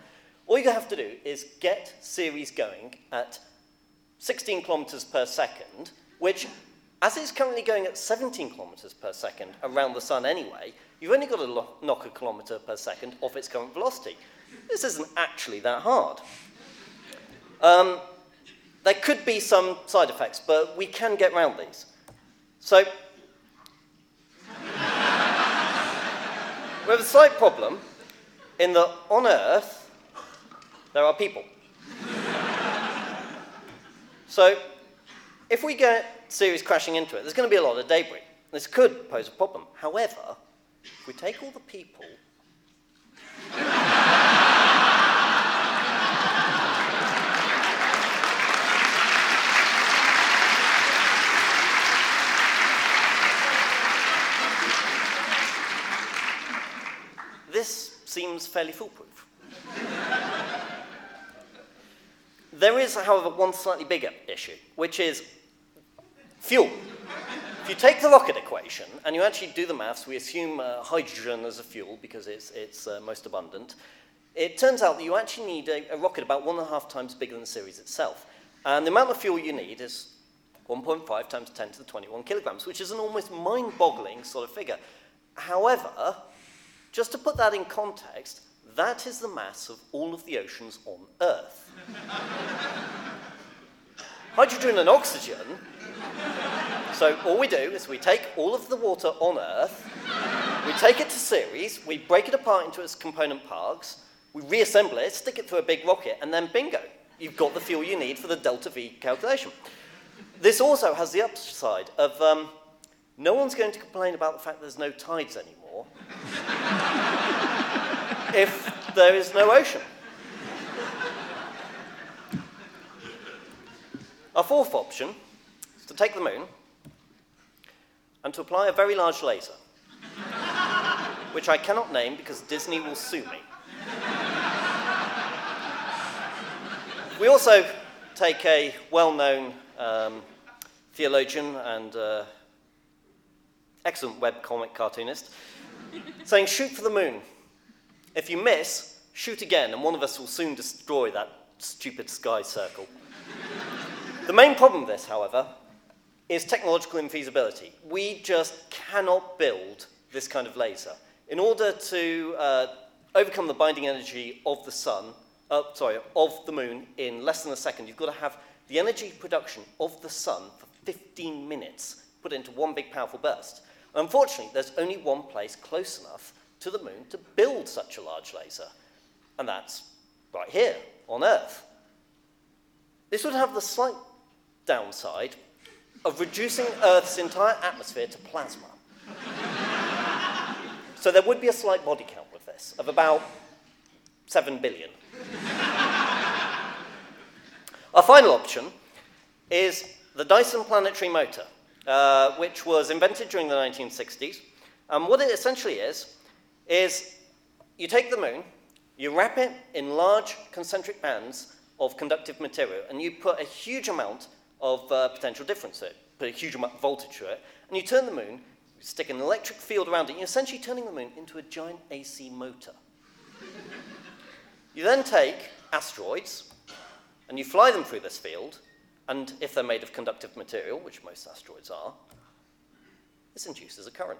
All you have to do is get Ceres going at 16 kilometers per second, which, as it's currently going at 17 kilometers per second around the sun anyway, you've only got to knock a kilometer per second off its current velocity. This isn't actually that hard. There could be some side effects, but we can get around these. So, we have a slight problem in that on Earth, there are people. So, if we get Ceres crashing into it, there's going to be a lot of debris. This could pose a problem. However, if we take all the people this seems fairly foolproof. There is, however, one slightly bigger issue, which is fuel. If you take the rocket equation and you actually do the maths, we assume hydrogen as a fuel because it's most abundant. It turns out that you actually need a rocket about 1.5 times bigger than Ceres itself. And the amount of fuel you need is 1.5 times 10 to the 21 kilograms, which is an almost mind-boggling sort of figure. However, just to put that in context, that is the mass of all of the oceans on Earth. Hydrogen and oxygen, so all we do is we take all of the water on Earth, we take it to Ceres, we break it apart into its component parts, we reassemble it, stick it through a big rocket, and then bingo, you've got the fuel you need for the delta V calculation. This also has the upside of no one's going to complain about the fact there's no tides anymore if there is no ocean. Our fourth option is to take the moon and to apply a very large laser, which I cannot name because Disney will sue me. We also take a well-known theologian and excellent webcomic cartoonist saying, shoot for the moon. If you miss, shoot again, and one of us will soon destroy that stupid sky circle. The main problem with this, however, is technological infeasibility. We just cannot build this kind of laser. In order to overcome the binding energy of the sun, of the moon in less than a second, you've got to have the energy production of the sun for 15 minutes put into one big powerful burst. Unfortunately, there's only one place close enough to the moon to build such a large laser, and that's right here on Earth. This would have the slight downside of reducing Earth's entire atmosphere to plasma. So there would be a slight body count with this, of about 7 billion. Our final option is the Dyson planetary motor, which was invented during the 1960s. And what it essentially is you take the moon, you wrap it in large concentric bands of conductive material, and you put a huge amount of potential difference to it, put a huge amount of voltage to it, and you turn the moon, you stick an electric field around it, and you're essentially turning the moon into a giant AC motor. You then take asteroids, and you fly them through this field, and if they're made of conductive material, which most asteroids are, this induces a current.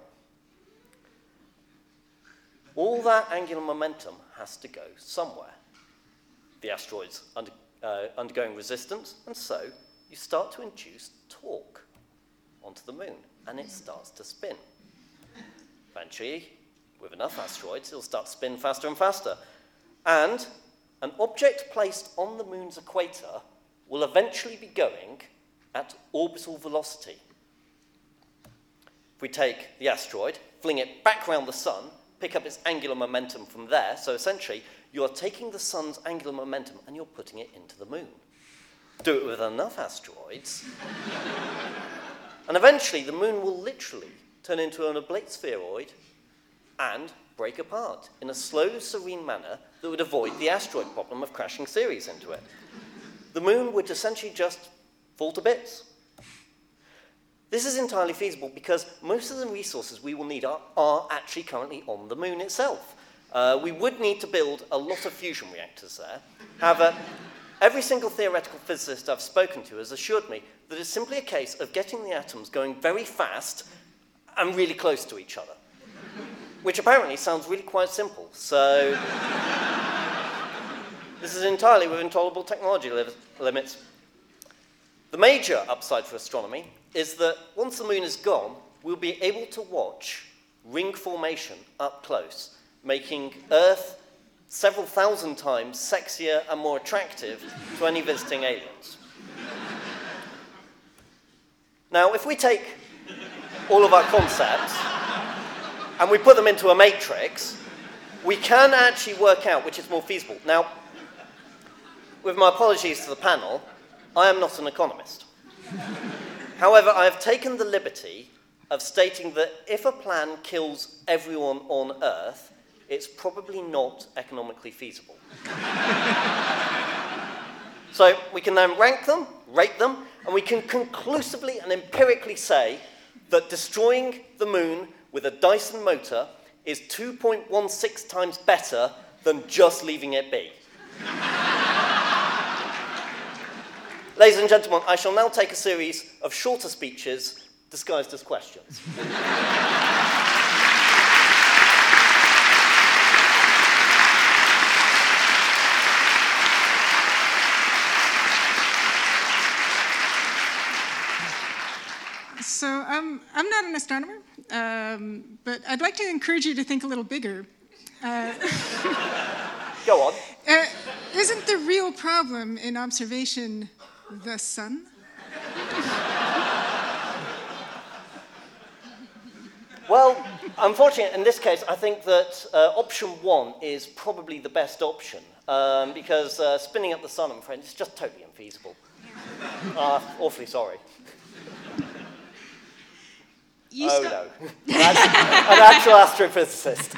All that angular momentum has to go somewhere. The asteroid's undergoing resistance, and so you start to induce torque onto the moon, and it starts to spin. Eventually, with enough asteroids, it'll start to spin faster and faster. And an object placed on the moon's equator will eventually be going at orbital velocity. If we take the asteroid, fling it back around the sun, pick up its angular momentum from there, so essentially you're taking the sun's angular momentum and you're putting it into the moon. Do it with enough asteroids, and eventually the moon will literally turn into an oblate spheroid and break apart in a slow, serene manner that would avoid the asteroid problem of crashing Ceres into it. The moon would essentially just fall to bits. This is entirely feasible because most of the resources we will need are actually currently on the moon itself. We would need to build a lot of fusion reactors there. However, every single theoretical physicist I've spoken to has assured me that it's simply a case of getting the atoms going very fast and really close to each other, which apparently sounds really quite simple. So this is entirely within tolerable technology limits. The major upside for astronomy is that once the moon is gone, we'll be able to watch ring formation up close, making Earth several thousand times sexier and more attractive to any visiting aliens. Now, if we take all of our concepts and we put them into a matrix, we can actually work out which is more feasible. Now, with my apologies to the panel, I am not an economist. However, I have taken the liberty of stating that if a plan kills everyone on Earth, it's probably not economically feasible. So we can then rank them, rate them, and we can conclusively and empirically say that destroying the moon with a Dyson motor is 2.16 times better than just leaving it be. Ladies and gentlemen, I shall now take a series of shorter speeches disguised as questions. So I'm not an astronomer, but I'd like to encourage you to think a little bigger. Go on. Isn't the real problem in observation the sun? Well, unfortunately, in this case, I think that option one is probably the best option, because spinning up the sun, I'm afraid, is just totally unfeasible. Awfully sorry. No. An actual astrophysicist.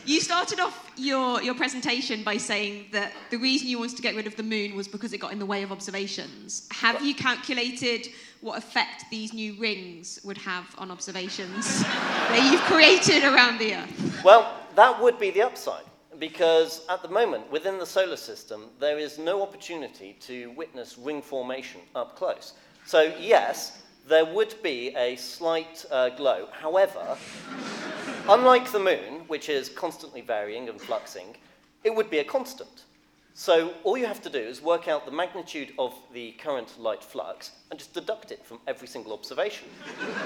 You started off your presentation by saying that the reason you wanted to get rid of the moon was because it got in the way of observations. Have you calculated what effect these new rings would have on observations that you've created around the Earth? Well, that would be the upside, because at the moment, within the solar system, there is no opportunity to witness ring formation up close. So yes, there would be a slight glow. However, unlike the moon, which is constantly varying and fluxing, it would be a constant. So all you have to do is work out the magnitude of the current light flux and just deduct it from every single observation,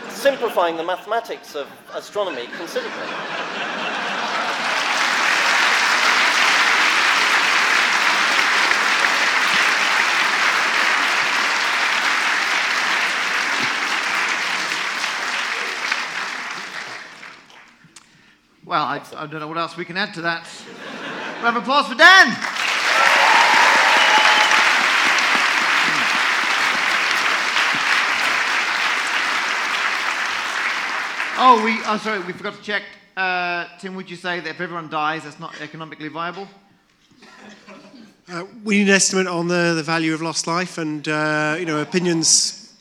simplifying the mathematics of astronomy considerably. Well, I don't know what else we can add to that. Round of applause for Dan. Sorry, we forgot to check. Tim, would you say that if everyone dies, that's not economically viable? We need an estimate on the value of lost life, and opinions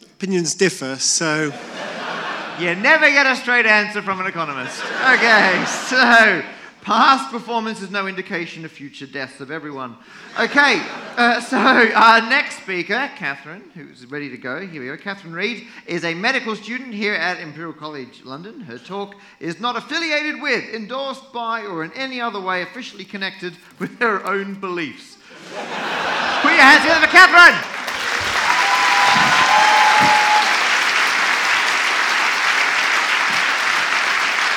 differ. So you never get a straight answer from an economist. Okay, so past performance is no indication of future deaths of everyone. Okay, so our next speaker, Catherine, who's ready to go. Here we go. Catherine Reid is a medical student here at Imperial College London. Her talk is not affiliated with, endorsed by, or in any other way officially connected with her own beliefs. Put your hands together for Catherine!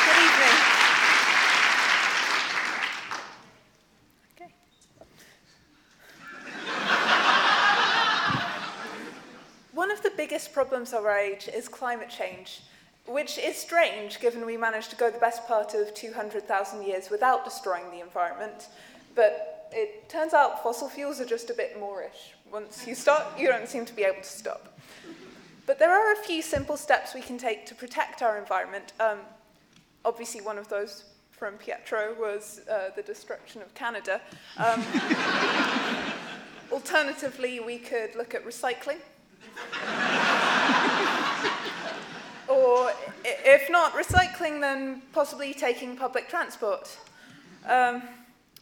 Good evening. Okay. One of the biggest problems of our age is climate change, which is strange given we managed to go the best part of 200,000 years without destroying the environment. But it turns out fossil fuels are just a bit moreish. Once you start, you don't seem to be able to stop. But there are a few simple steps we can take to protect our environment. Obviously, one of those from Pietro was the destruction of Canada. Alternatively, we could look at recycling. Or if not recycling, then possibly taking public transport.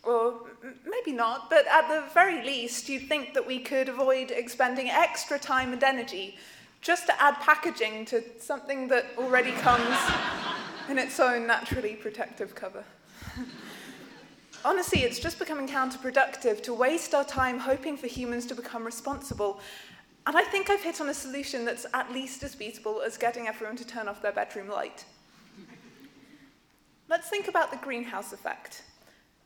Or maybe not, but at the very least, you'd think that we could avoid expending extra time and energy just to add packaging to something that already comes in its own naturally protective cover. Honestly, it's just becoming counterproductive to waste our time hoping for humans to become responsible. And I think I've hit on a solution that's at least as feasible as getting everyone to turn off their bedroom light. Let's think about the greenhouse effect.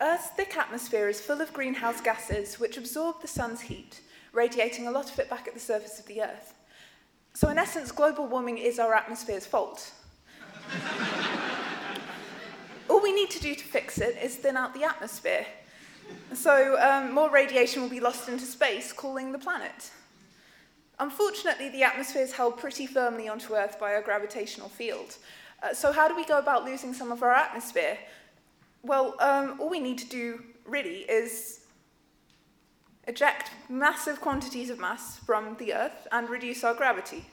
Earth's thick atmosphere is full of greenhouse gases which absorb the sun's heat, radiating a lot of it back at the surface of the Earth. So in essence, global warming is our atmosphere's fault. All we need to do to fix it is thin out the atmosphere. So more radiation will be lost into space, cooling the planet. Unfortunately, the atmosphere is held pretty firmly onto Earth by our gravitational field. So how do we go about losing some of our atmosphere? Well, all we need to do, really, is eject massive quantities of mass from the Earth and reduce our gravity.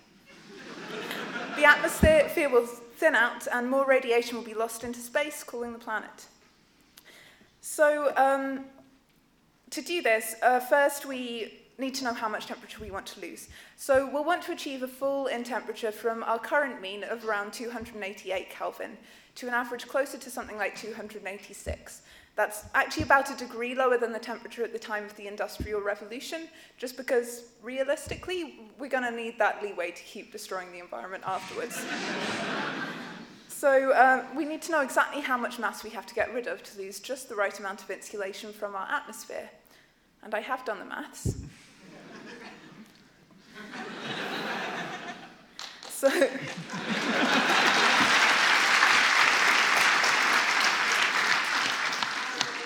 The atmosphere will thin out, and more radiation will be lost into space, cooling the planet. So, to do this, first we need to know how much temperature we want to lose. So we'll want to achieve a fall in temperature from our current mean of around 288 Kelvin to an average closer to something like 286. That's actually about a degree lower than the temperature at the time of the Industrial Revolution, just because, realistically, we're going to need that leeway to keep destroying the environment afterwards. So we need to know exactly how much mass we have to get rid of to lose just the right amount of insulation from our atmosphere. And I have done the maths.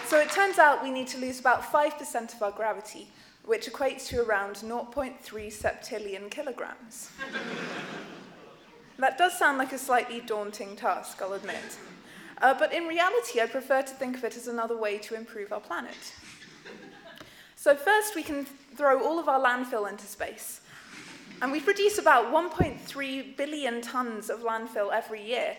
So it turns out we need to lose about 5% of our gravity, which equates to around 0.3 septillion kilograms. That does sound like a slightly daunting task, I'll admit. But in reality, I prefer to think of it as another way to improve our planet. So first, we can throw all of our landfill into space. And we produce about 1.3 billion tons of landfill every year.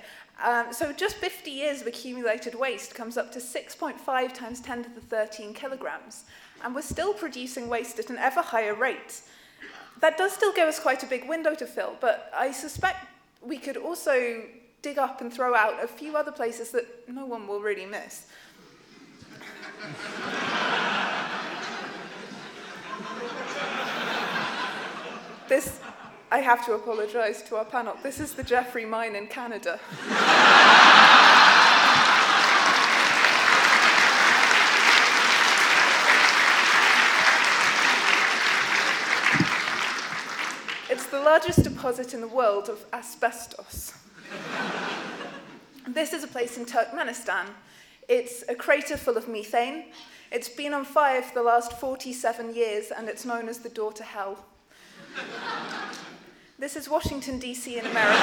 So just 50 years of accumulated waste comes up to 6.5 times 10 to the 13 kilograms. And we're still producing waste at an ever higher rate. That does still give us quite a big window to fill, but I suspect we could also dig up and throw out a few other places that no one will really miss. I have to apologize to our panel. This is the Jeffrey Mine in Canada. It's the largest deposit in the world of asbestos. This is a place in Turkmenistan. It's a crater full of methane. It's been on fire for the last 47 years, and it's known as the door to hell. This is Washington, D.C. in America.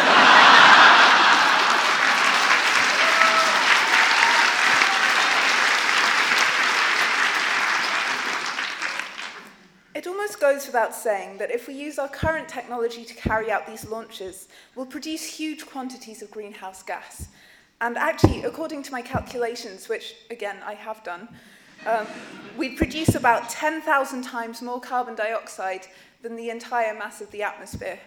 almost goes without saying that if we use our current technology to carry out these launches, we'll produce huge quantities of greenhouse gas. And actually, according to my calculations, which, again, I have done, we'd produce about 10,000 times more carbon dioxide than the entire mass of the atmosphere.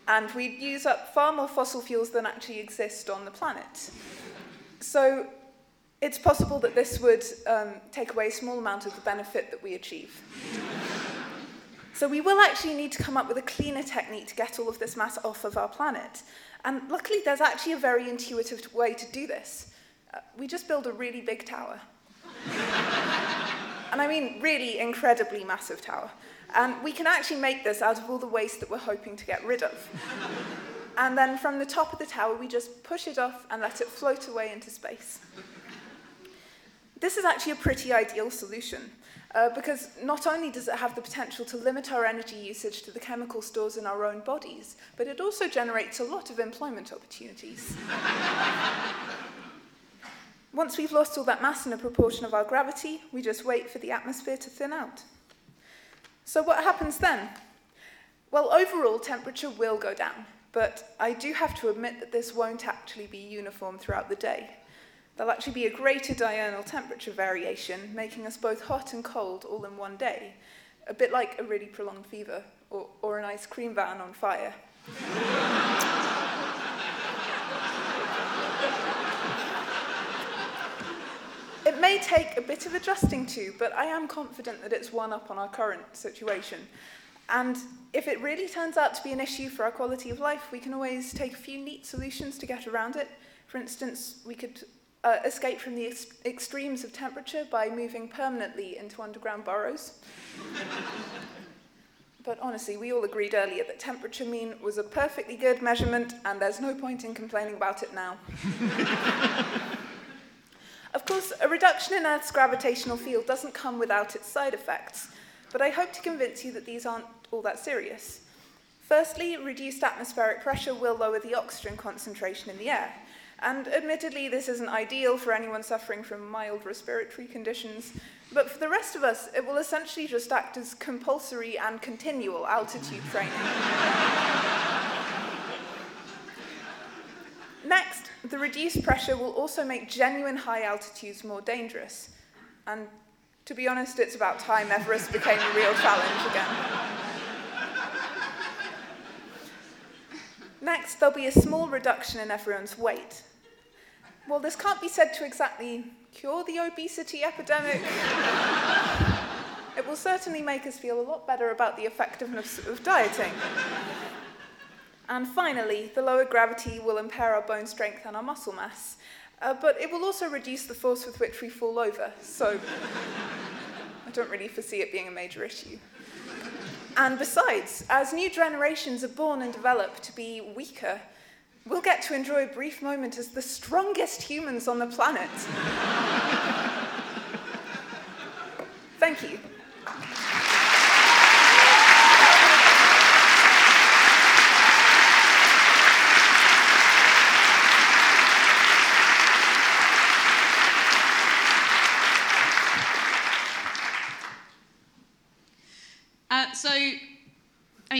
And we'd use up far more fossil fuels than actually exist on the planet. So it's possible that this would take away a small amount of the benefit that we achieve. So we will actually need to come up with a cleaner technique to get all of this mass off of our planet. And luckily, there's actually a very intuitive way to do this. We just build a really big tower. And I mean really incredibly massive tower. And we can actually make this out of all the waste that we're hoping to get rid of. And then from the top of the tower, we just push it off and let it float away into space. This is actually a pretty ideal solution, because not only does it have the potential to limit our energy usage to the chemical stores in our own bodies, but it also generates a lot of employment opportunities. Once we've lost all that mass in a proportion of our gravity, we just wait for the atmosphere to thin out. So what happens then? Well, overall, temperature will go down, but I do have to admit that this won't actually be uniform throughout the day. There'll actually be a greater diurnal temperature variation, making us both hot and cold all in one day, a bit like a really prolonged fever, or an ice cream van on fire. It may take a bit of adjusting to, but I am confident that it's one up on our current situation. And if it really turns out to be an issue for our quality of life, we can always take a few neat solutions to get around it. For instance, we could escape from the extremes of temperature by moving permanently into underground burrows. But honestly, we all agreed earlier that temperature mean was a perfectly good measurement, and there's no point in complaining about it now. Of course, a reduction in Earth's gravitational field doesn't come without its side effects, but I hope to convince you that these aren't all that serious. Firstly, reduced atmospheric pressure will lower the oxygen concentration in the air, and admittedly this isn't ideal for anyone suffering from mild respiratory conditions, but for the rest of us, it will essentially just act as compulsory and continual altitude training. Next, the reduced pressure will also make genuine high altitudes more dangerous. And to be honest, it's about time Everest became a real challenge again. Next, there'll be a small reduction in everyone's weight. While this can't be said to exactly cure the obesity epidemic, it will certainly make us feel a lot better about the effectiveness of dieting. And finally, the lower gravity will impair our bone strength and our muscle mass, but it will also reduce the force with which we fall over, so I don't really foresee it being a major issue. And besides, as new generations are born and develop to be weaker, we'll get to enjoy a brief moment as the strongest humans on the planet. Thank you.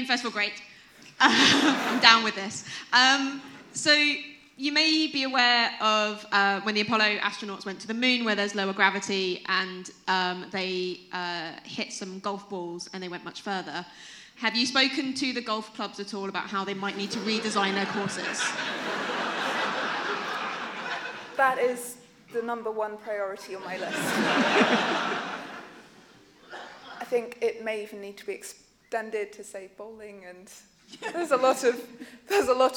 First of all, great. I'm down with this. So you may be aware of when the Apollo astronauts went to the moon, where there's lower gravity, and they hit some golf balls and they went much further. Have you spoken to the golf clubs at all about how they might need to redesign their courses? That is the #1 priority on my list. I think it may even need to be extended to, say, bowling, and there's a lot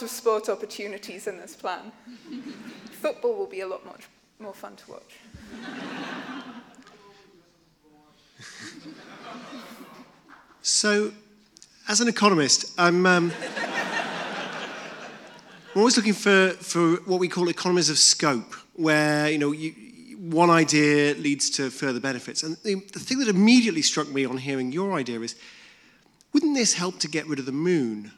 of sport opportunities in this plan. Football will be a lot more fun to watch. So, as an economist, I'm always looking for what we call economies of scope, where one idea leads to further benefits. And the thing that immediately struck me on hearing your idea is, wouldn't this help to get rid of the moon?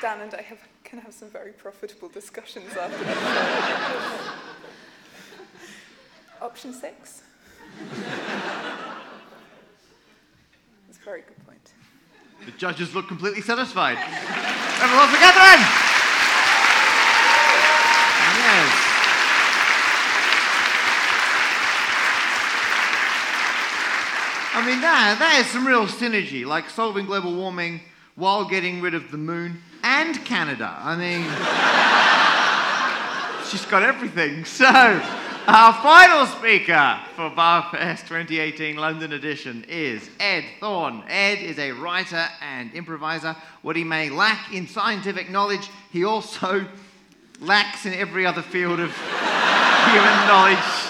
Dan and I can have some very profitable discussions after this. Option 6. That's a very good point. The judges look completely satisfied. Everyone for Catherine! Yes. I mean, that is some real synergy, like solving global warming while getting rid of the moon and Canada. I mean, she's got everything. So, our final speaker for BAHFest 2018 London edition is Ed Thorne. Ed is a writer and improviser. What he may lack in scientific knowledge, he also lacks in every other field of human knowledge.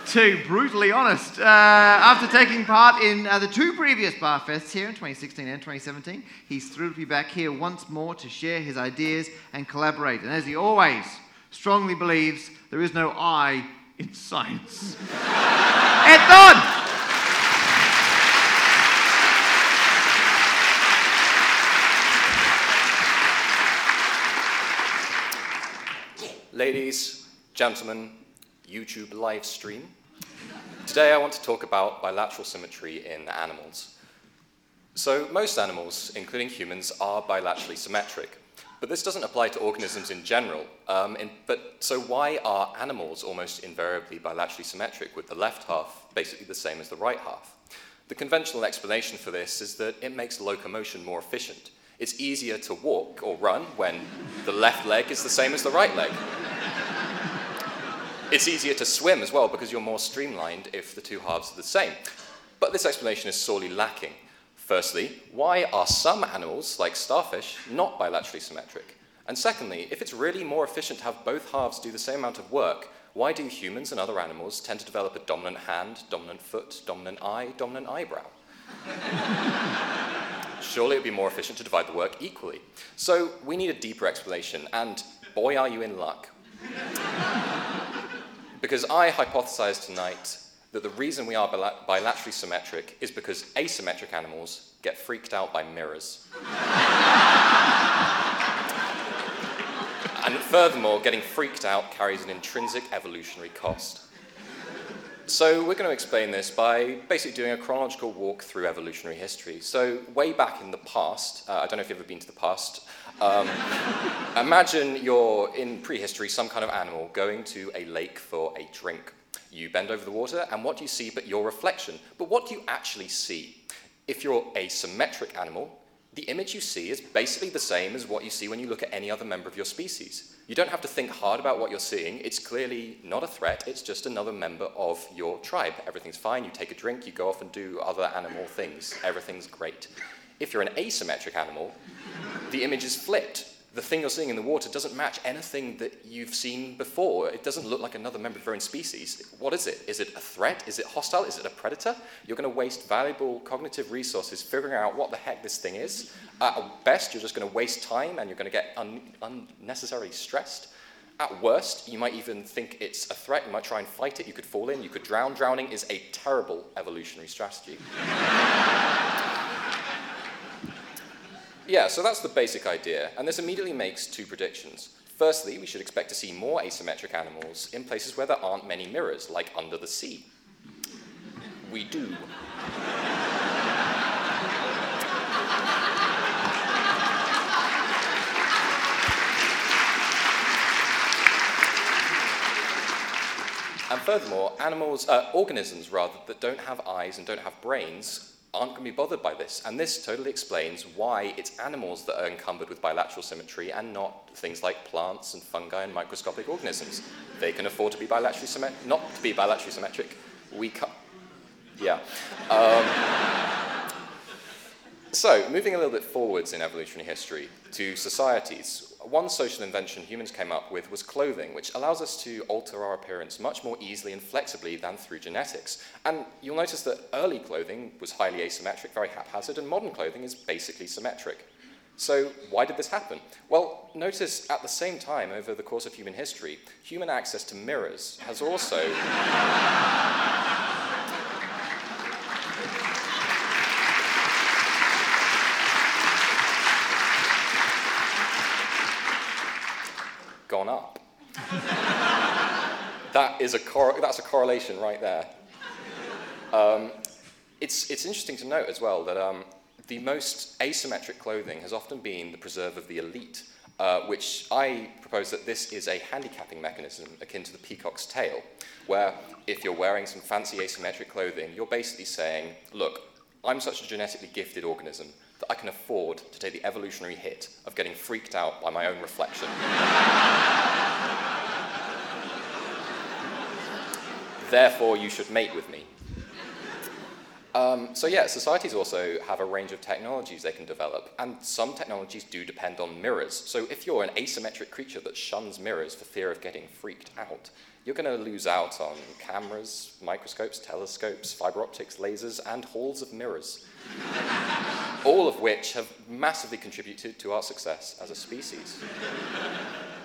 To brutally honest. After taking part in the 2 previous BAHFests here in 2016 and 2017, he's thrilled to be back here once more to share his ideas and collaborate. And as he always strongly believes, there is no I in science. Ed Thorne! Ladies, gentlemen, YouTube live stream. Today I want to talk about bilateral symmetry in animals. So most animals, including humans, are bilaterally symmetric. But this doesn't apply to organisms in general. So why are animals almost invariably bilaterally symmetric, with the left half basically the same as the right half? The conventional explanation for this is that it makes locomotion more efficient. It's easier to walk or run when the left leg is the same as the right leg. It's easier to swim as well because you're more streamlined if the two halves are the same. But this explanation is sorely lacking. Firstly, why are some animals, like starfish, not bilaterally symmetric? And secondly, if it's really more efficient to have both halves do the same amount of work, why do humans and other animals tend to develop a dominant hand, dominant foot, dominant eye, dominant eyebrow? Surely it would be more efficient to divide the work equally. So we need a deeper explanation, and boy, are you in luck. Because I hypothesize tonight that the reason we are bilaterally symmetric is because asymmetric animals get freaked out by mirrors. And furthermore, getting freaked out carries an intrinsic evolutionary cost. So we're going to explain this by basically doing a chronological walk through evolutionary history. So way back in the past, I don't know if you've ever been to the past, imagine you're in prehistory, some kind of animal going to a lake for a drink. You bend over the water, and what do you see but your reflection? But what do you actually see? If you're a symmetric animal, the image you see is basically the same as what you see when you look at any other member of your species. You don't have to think hard about what you're seeing. It's clearly not a threat. It's just another member of your tribe. Everything's fine. You take a drink. You go off and do other animal things. Everything's great. If you're an asymmetric animal, the image is flipped. The thing you're seeing in the water doesn't match anything that you've seen before. It doesn't look like another member of your own species. What is it? Is it a threat? Is it hostile? Is it a predator? You're going to waste valuable cognitive resources figuring out what the heck this thing is. At best, you're just going to waste time and you're going to get unnecessarily stressed. At worst, you might even think it's a threat. You might try and fight it. You could fall in. You could drown. Drowning is a terrible evolutionary strategy. Yeah, so that's the basic idea, and this immediately makes 2 predictions. Firstly, we should expect to see more asymmetric animals in places where there aren't many mirrors, like under the sea. We do. And furthermore, organisms that don't have eyes and don't have brains aren't going to be bothered by this. And this totally explains why it's animals that are encumbered with bilateral symmetry and not things like plants and fungi and microscopic organisms. They can afford to be not to be bilaterally symmetric. We can't. Yeah. So, moving a little bit forwards in evolutionary history to societies, one social invention humans came up with was clothing, which allows us to alter our appearance much more easily and flexibly than through genetics. And you'll notice that early clothing was highly asymmetric, very haphazard, and modern clothing is basically symmetric. So why did this happen? Well, notice at the same time, over the course of human history, human access to mirrors has also... up. That's a correlation right there. It's interesting to note as well that the most asymmetric clothing has often been the preserve of the elite, which I propose that this is a handicapping mechanism akin to the peacock's tail, where if you're wearing some fancy asymmetric clothing, you're basically saying, look, I'm such a genetically gifted organism that I can afford to take the evolutionary hit of getting freaked out by my own reflection. Therefore, you should mate with me. So yeah, societies also have a range of technologies they can develop, and some technologies do depend on mirrors. So if you're an asymmetric creature that shuns mirrors for fear of getting freaked out, you're going to lose out on cameras, microscopes, telescopes, fiber optics, lasers, and halls of mirrors, all of which have massively contributed to our success as a species.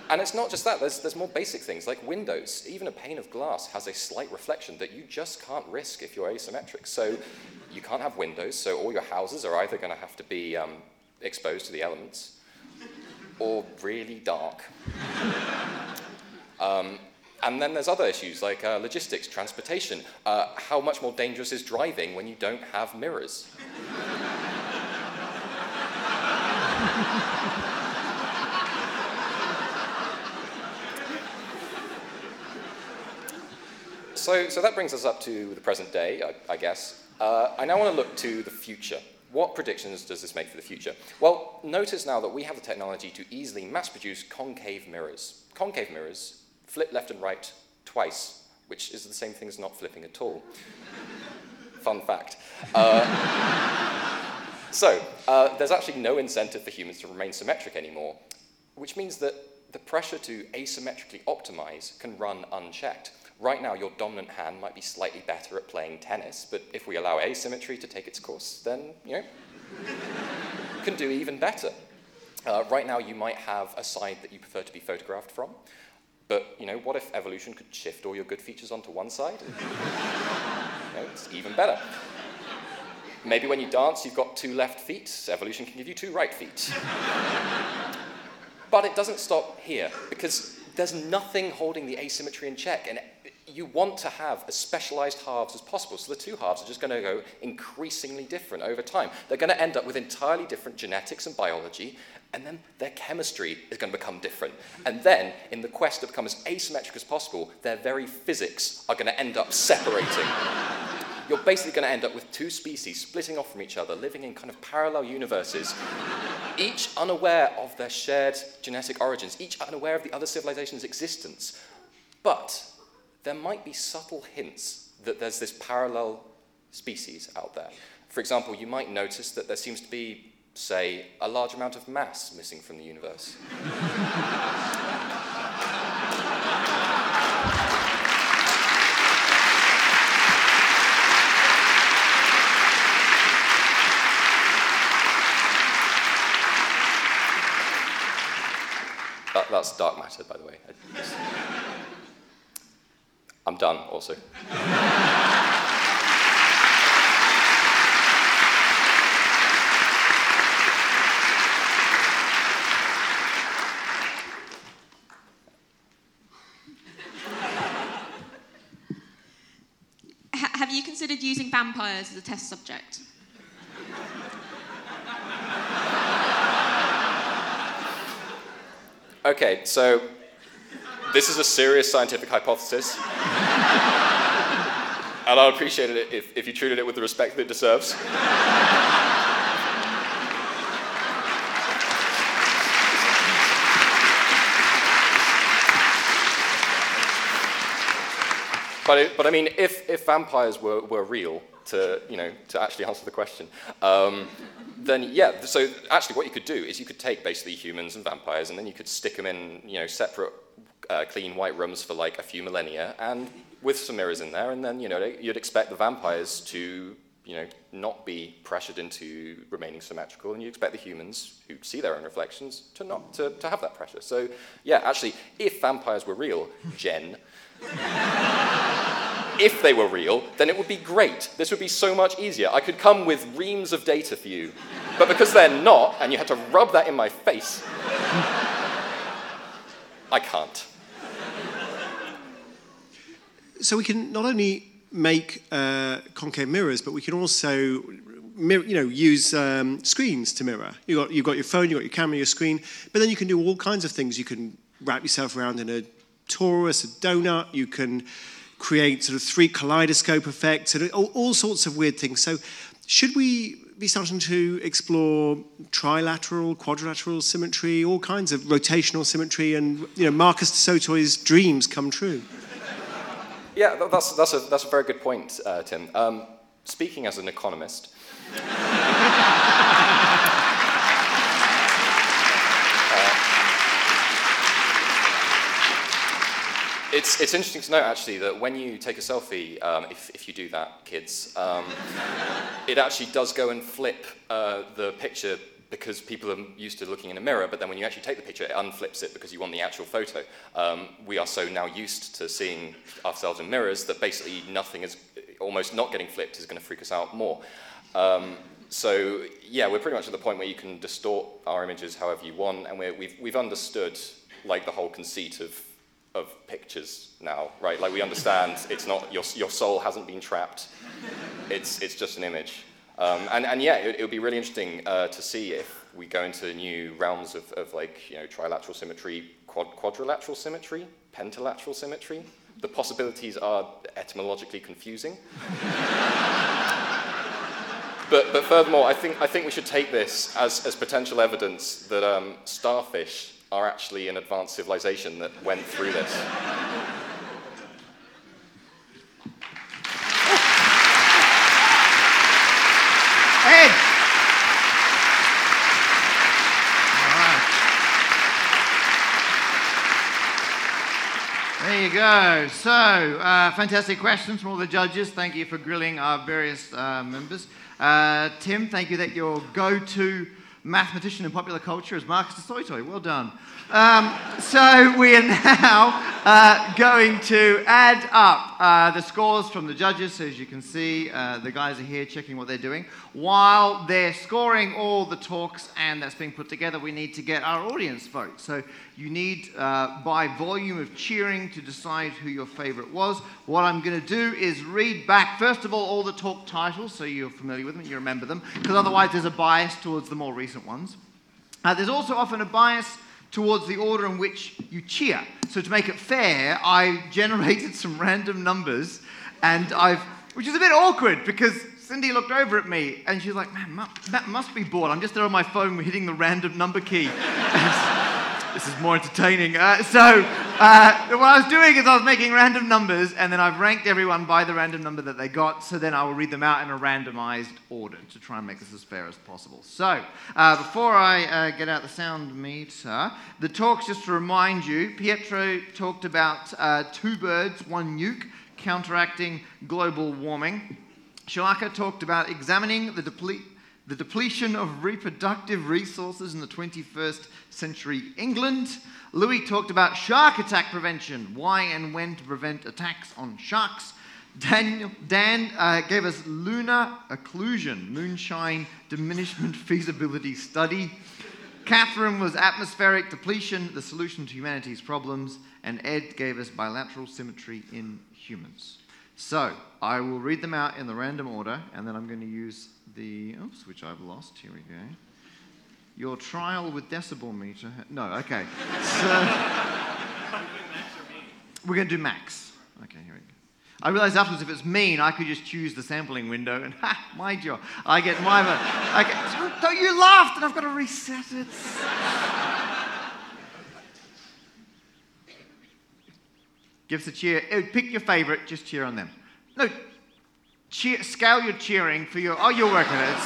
And it's not just that, there's more basic things like windows. Even a pane of glass has a slight reflection that you just can't risk if you're asymmetric. So you can't have windows, so all your houses are either going to have to be exposed to the elements or really dark. And then there's other issues like logistics, transportation. How much more dangerous is driving when you don't have mirrors? So that brings us up to the present day, I guess. I now want to look to the future. What predictions does this make for the future? Well, notice now that we have the technology to easily mass-produce concave mirrors. Concave mirrors flip left and right twice, which is the same thing as not flipping at all. Fun fact. There's actually no incentive for humans to remain symmetric anymore, which means that the pressure to asymmetrically optimize can run unchecked. Right now, your dominant hand might be slightly better at playing tennis, but if we allow asymmetry to take its course, then, can do even better. Right now, you might have a side that you prefer to be photographed from, but, what if evolution could shift all your good features onto one side? It's even better. Maybe when you dance, you've got 2 left feet. Evolution can give you 2 right feet. But it doesn't stop here, because there's nothing holding the asymmetry in check, and you want to have as specialized halves as possible, so the 2 halves are just going to go increasingly different over time. They're going to end up with entirely different genetics and biology, and then their chemistry is going to become different. And then, in the quest to become as asymmetric as possible, their very physics are going to end up separating. You're basically going to end up with 2 species splitting off from each other, living in kind of parallel universes, each unaware of their shared genetic origins, each unaware of the other civilization's existence. But there might be subtle hints that there's this parallel species out there. For example, you might notice that there seems to be, say, a large amount of mass missing from the universe. That's dark matter, by the way. I'm done, also. Have you considered using vampires as a test subject? Okay, so this is a serious scientific hypothesis. And I'd appreciate it if you treated it with the respect that it deserves. But I mean, if vampires were real, to actually answer the question, then yeah. So actually, what you could do is you could take basically humans and vampires, and then you could stick them in separate, clean white rooms for like a few millennia, and with some mirrors in there, and then you'd expect the vampires to not be pressured into remaining symmetrical, and you expect the humans who see their own reflections to have that pressure. So yeah, actually, if vampires were real, Jen. If they were real, then it would be great. This would be so much easier. I could come with reams of data for you. But because they're not, and you had to rub that in my face, I can't. So we can not only make concave mirrors, but we can also use screens to mirror. You've got your phone, you've got your camera, your screen, but then you can do all kinds of things. You can wrap yourself around in a torus, a donut. You can create sort of 3 kaleidoscope effects, and all sorts of weird things. So should we be starting to explore trilateral, quadrilateral symmetry, all kinds of rotational symmetry, and Marcus de Sautoy's dreams come true? Yeah, that's a very good point, Tim. Speaking as an economist, it's interesting to note, actually, that when you take a selfie, if you do that, kids, it actually does go and flip the picture, because people are used to looking in a mirror, but then when you actually take the picture, it unflips it because you want the actual photo. We are so now used to seeing ourselves in mirrors that basically nothing is, almost not getting flipped is going to freak us out more. So yeah, we're pretty much at the point where you can distort our images however you want, and we've understood like the whole conceit of pictures now, right? Like we understand it's not, your soul hasn't been trapped, it's just an image. And yeah, it would be really interesting to see if we go into new realms of like, trilateral symmetry, quadrilateral symmetry, pentalateral symmetry. The possibilities are etymologically confusing. But furthermore, I think we should take this as potential evidence that starfish are actually an advanced civilization that went through this. Ed! There you go. So, fantastic questions from all the judges. Thank you for grilling our various members. Tim, thank you that your go-to mathematician in popular culture is Marcus de Sautoy. Well done. So we are now going to add up the scores from the judges. So as you can see, the guys are here checking what they're doing. While they're scoring all the talks and that's being put together, we need to get our audience vote. So you need, by volume of cheering, to decide who your favorite was. What I'm going to do is read back, first of all the talk titles, so you're familiar with them, you remember them, because otherwise there's a bias towards the more recent ones. There's also often a bias towards the order in which you cheer. So to make it fair, I generated some random numbers, and which is a bit awkward, because Cindy looked over at me, and she's like, man, Matt must be bored. I'm just there on my phone hitting the random number key. This is more entertaining. So what I was doing is I was making random numbers, and then I've ranked everyone by the random number that they got, so then I will read them out in a randomized order to try and make this as fair as possible. So before I get out the sound meter, the talks, just to remind you, Pietro talked about 2 birds, 1 nuke, counteracting global warming. Shalaka talked about examining the depletion of reproductive resources in the 21st century England. Louis talked about shark attack prevention, why and when to prevent attacks on sharks. Dan gave us lunar occlusion, moonshine diminishment feasibility study. Catherine was atmospheric depletion, the solution to humanity's problems. And Ed gave us bilateral symmetry in humans. So I will read them out in the random order, and then I'm going to use which I've lost. Here we go. Your trial with decibel meter. No, okay. So we're going to do max. Okay, here we go. I realized afterwards if it's mean, I could just choose the sampling window, and my job. I get my. Don't you laughed, and I've got to reset it. Give us a cheer. Pick your favorite. Just cheer on them. No. Scale your cheering for your... Oh, you're working it.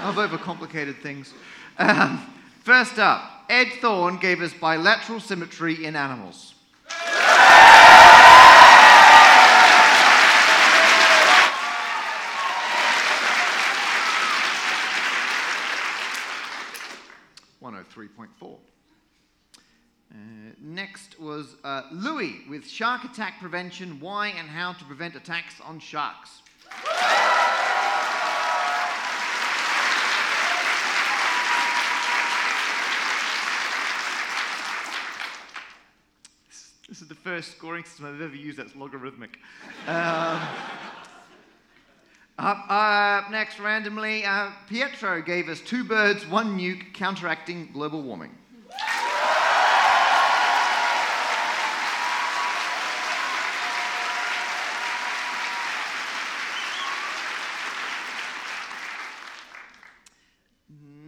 I've overcomplicated things. First up, Ed Thorne gave us bilateral symmetry in animals. .103.4. Next was Louis with shark attack prevention, why and how to prevent attacks on sharks. is the first scoring system I've ever used that's logarithmic. Up next, randomly, Pietro gave us 2 birds, 1 nuke, counteracting global warming.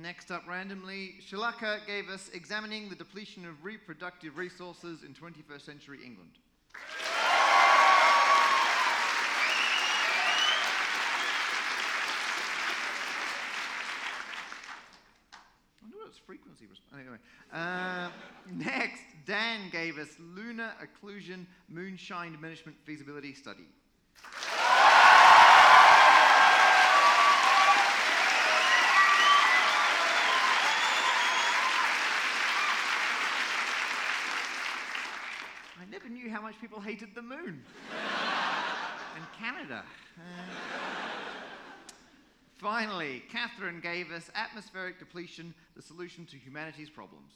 Next up, randomly, Shalaka gave us examining the depletion of reproductive resources in 21st century England. I wonder what its frequency was. Anyway, next, Dan gave us lunar occlusion moonshine diminishment feasibility study. I never knew how much people hated the moon. And Canada. Finally, Catherine gave us atmospheric depletion, the solution to humanity's problems.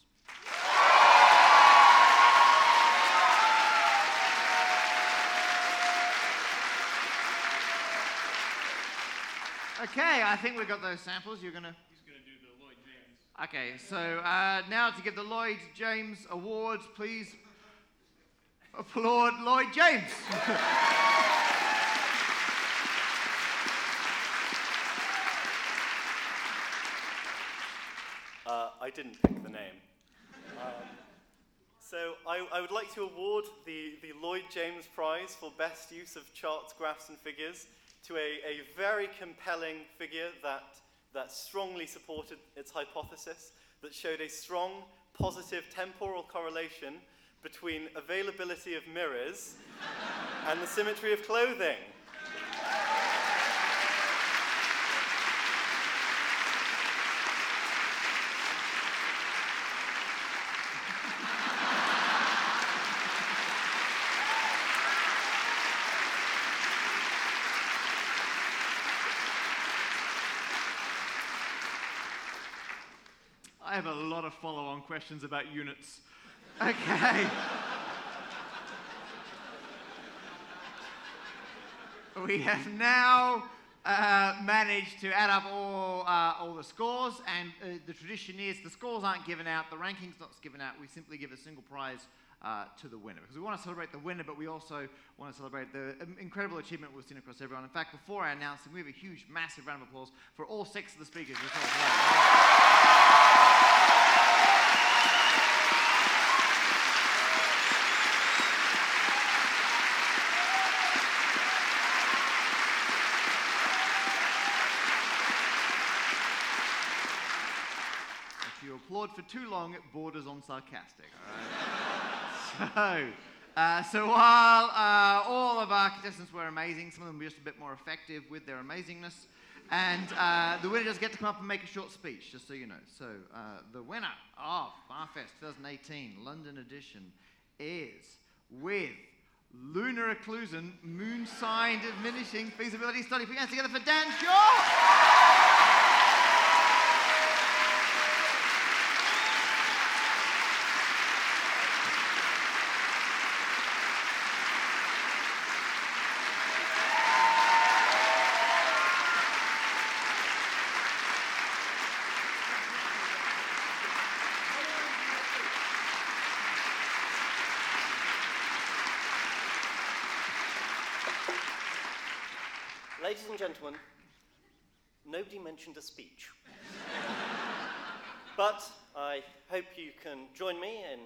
Okay, I think we've got those samples. He's going to do the Lloyd James. Okay, so now to give the Lloyd James Awards, please applaud Lloyd James. I didn't pick the name. So I would like to award the Lloyd James Prize for Best Use of Charts, Graphs and Figures to a very compelling figure that strongly supported its hypothesis, that showed a strong positive temporal correlation between availability of mirrors and the symmetry of clothing. I have a lot of follow-on questions about units. Okay. We have now managed to add up all the scores, and the tradition is the scores aren't given out, the ranking's not given out, we simply give a single prize to the winner. Because we want to celebrate the winner, but we also want to celebrate the incredible achievement we've seen across everyone. In fact, before I announce them, we have a huge, massive round of applause for all 6 of the speakers. If you applaud for too long, it borders on sarcastic. All right? So while all of our contestants were amazing, some of them were just a bit more effective with their amazingness, and the winner does get to come up and make a short speech, just so you know. So the winner of BAHFest 2018 London edition is, with lunar occlusion moon sign diminishing feasibility study. Put your hands together for Dan Shaw! Ladies and gentlemen, nobody mentioned a speech. But I hope you can join me in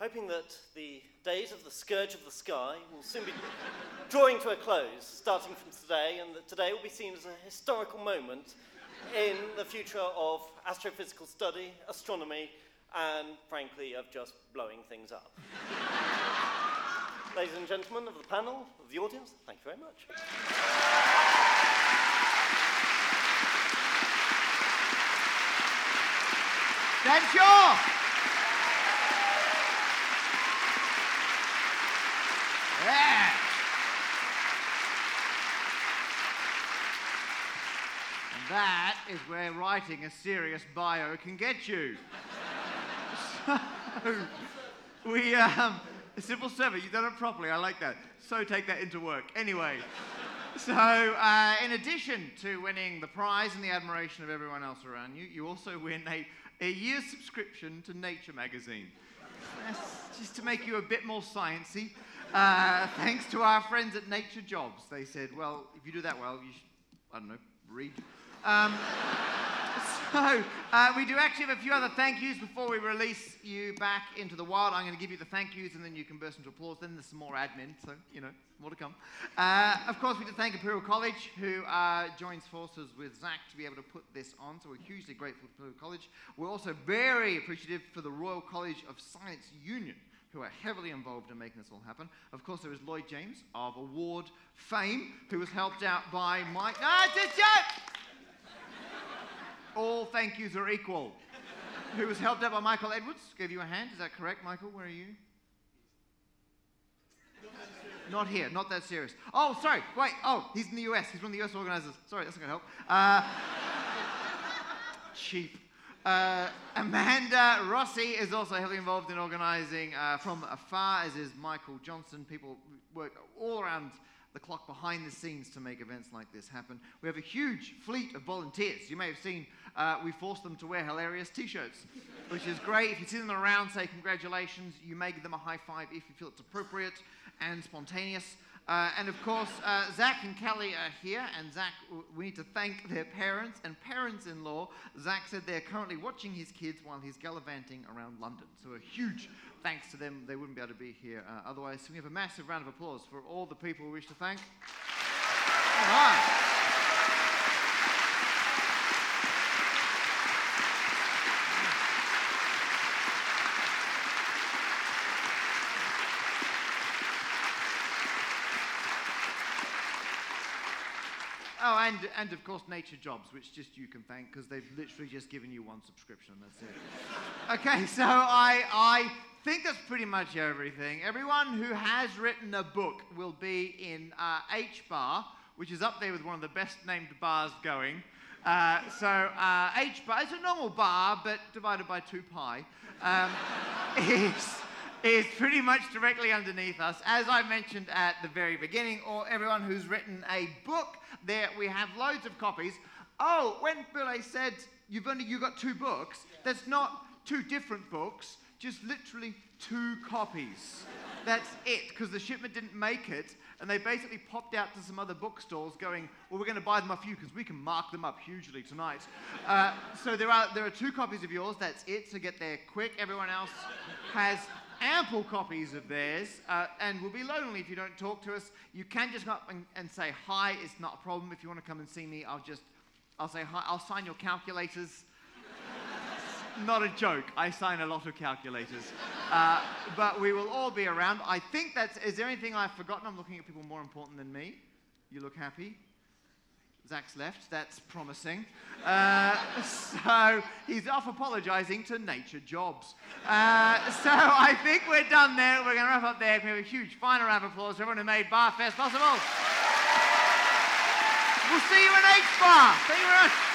hoping that the days of the scourge of the sky will soon be drawing to a close, starting from today, and that today will be seen as a historical moment in the future of astrophysical study, astronomy, and, frankly, of just blowing things up. Ladies and gentlemen of the panel, of the audience, thank you very much. Dan Shaw! Yeah! And that is where writing a serious bio can get you. So, A civil servant, you've done it properly, I like that. So take that into work. Anyway, so in addition to winning the prize and the admiration of everyone else around you, you also win a year's subscription to Nature magazine. That's just to make you a bit more sciencey. Thanks to our friends at Nature Jobs. They said, well, if you do that well, you should, I don't know, read. So, we do actually have a few other thank yous before we release you back into the wild. I'm going to give you the thank yous and then you can burst into applause. Then there's some more admin, so, you know, more to come. Of course, we do thank Imperial College, who joins forces with Zach to be able to put this on. So we're hugely grateful to Imperial College. We're also very appreciative for the Royal College of Science Union, who are heavily involved in making this all happen. Of course, there is Lloyd James of award fame, who was helped out by Mike. All thank yous are equal. Who was helped out by Michael Edwards. Gave you a hand. Is that correct, Michael? Where are you? Not here. Not that serious. Oh, sorry. Wait. Oh, he's in the US. He's one of the US organizers. Sorry, that's not going to help. Cheap. Amanda Rossi is also heavily involved in organizing from afar, as is Michael Johnson. People work all around the clock behind the scenes to make events like this happen. We have a huge fleet of volunteers. You may have seen we forced them to wear hilarious t-shirts, which is great. If you see them around, say congratulations. You may give them a high five if you feel it's appropriate and spontaneous. And of course, Zach and Kelly are here, and Zach, we need to thank their parents and parents-in-law. Zach said they're currently watching his kids while he's gallivanting around London. So a huge thanks to them. They wouldn't be able to be here otherwise. So we have a massive round of applause for all the people we wish to thank. All right. Oh, and of course Nature Jobs, which just you can thank because they've literally just given you one subscription. That's it. Okay, so I think that's pretty much everything. Everyone who has written a book will be in H Bar, which is up there with one of the best named bars going. So H Bar, it's a normal bar, but divided by 2 pi, is pretty much directly underneath us. As I mentioned at the very beginning, or everyone who's written a book, there we have loads of copies. Oh, when Bule said you got 2 books, that's not 2 different books, just literally 2 copies. That's it, because the shipment didn't make it, and they basically popped out to some other bookstores going, well, we're going to buy them off you because we can mark them up hugely tonight. So there are 2 copies of yours, that's it, so get there quick. Everyone else has ample copies of theirs, and will be lonely if you don't talk to us. You can just come up and say hi. It's not a problem. If you want to come and see me, I'll say hi. I'll sign your calculators. Not a joke. I sign a lot of calculators. But we will all be around. I think is there anything I've forgotten? I'm looking at people more important than me. You look happy. Zach's left. That's promising. So he's off apologizing to Nature Jobs. So I think we're done there. We're going to wrap up there. We have a huge final round of applause for everyone who made BAHFest possible. We'll see you in H Bar. Thank you very much.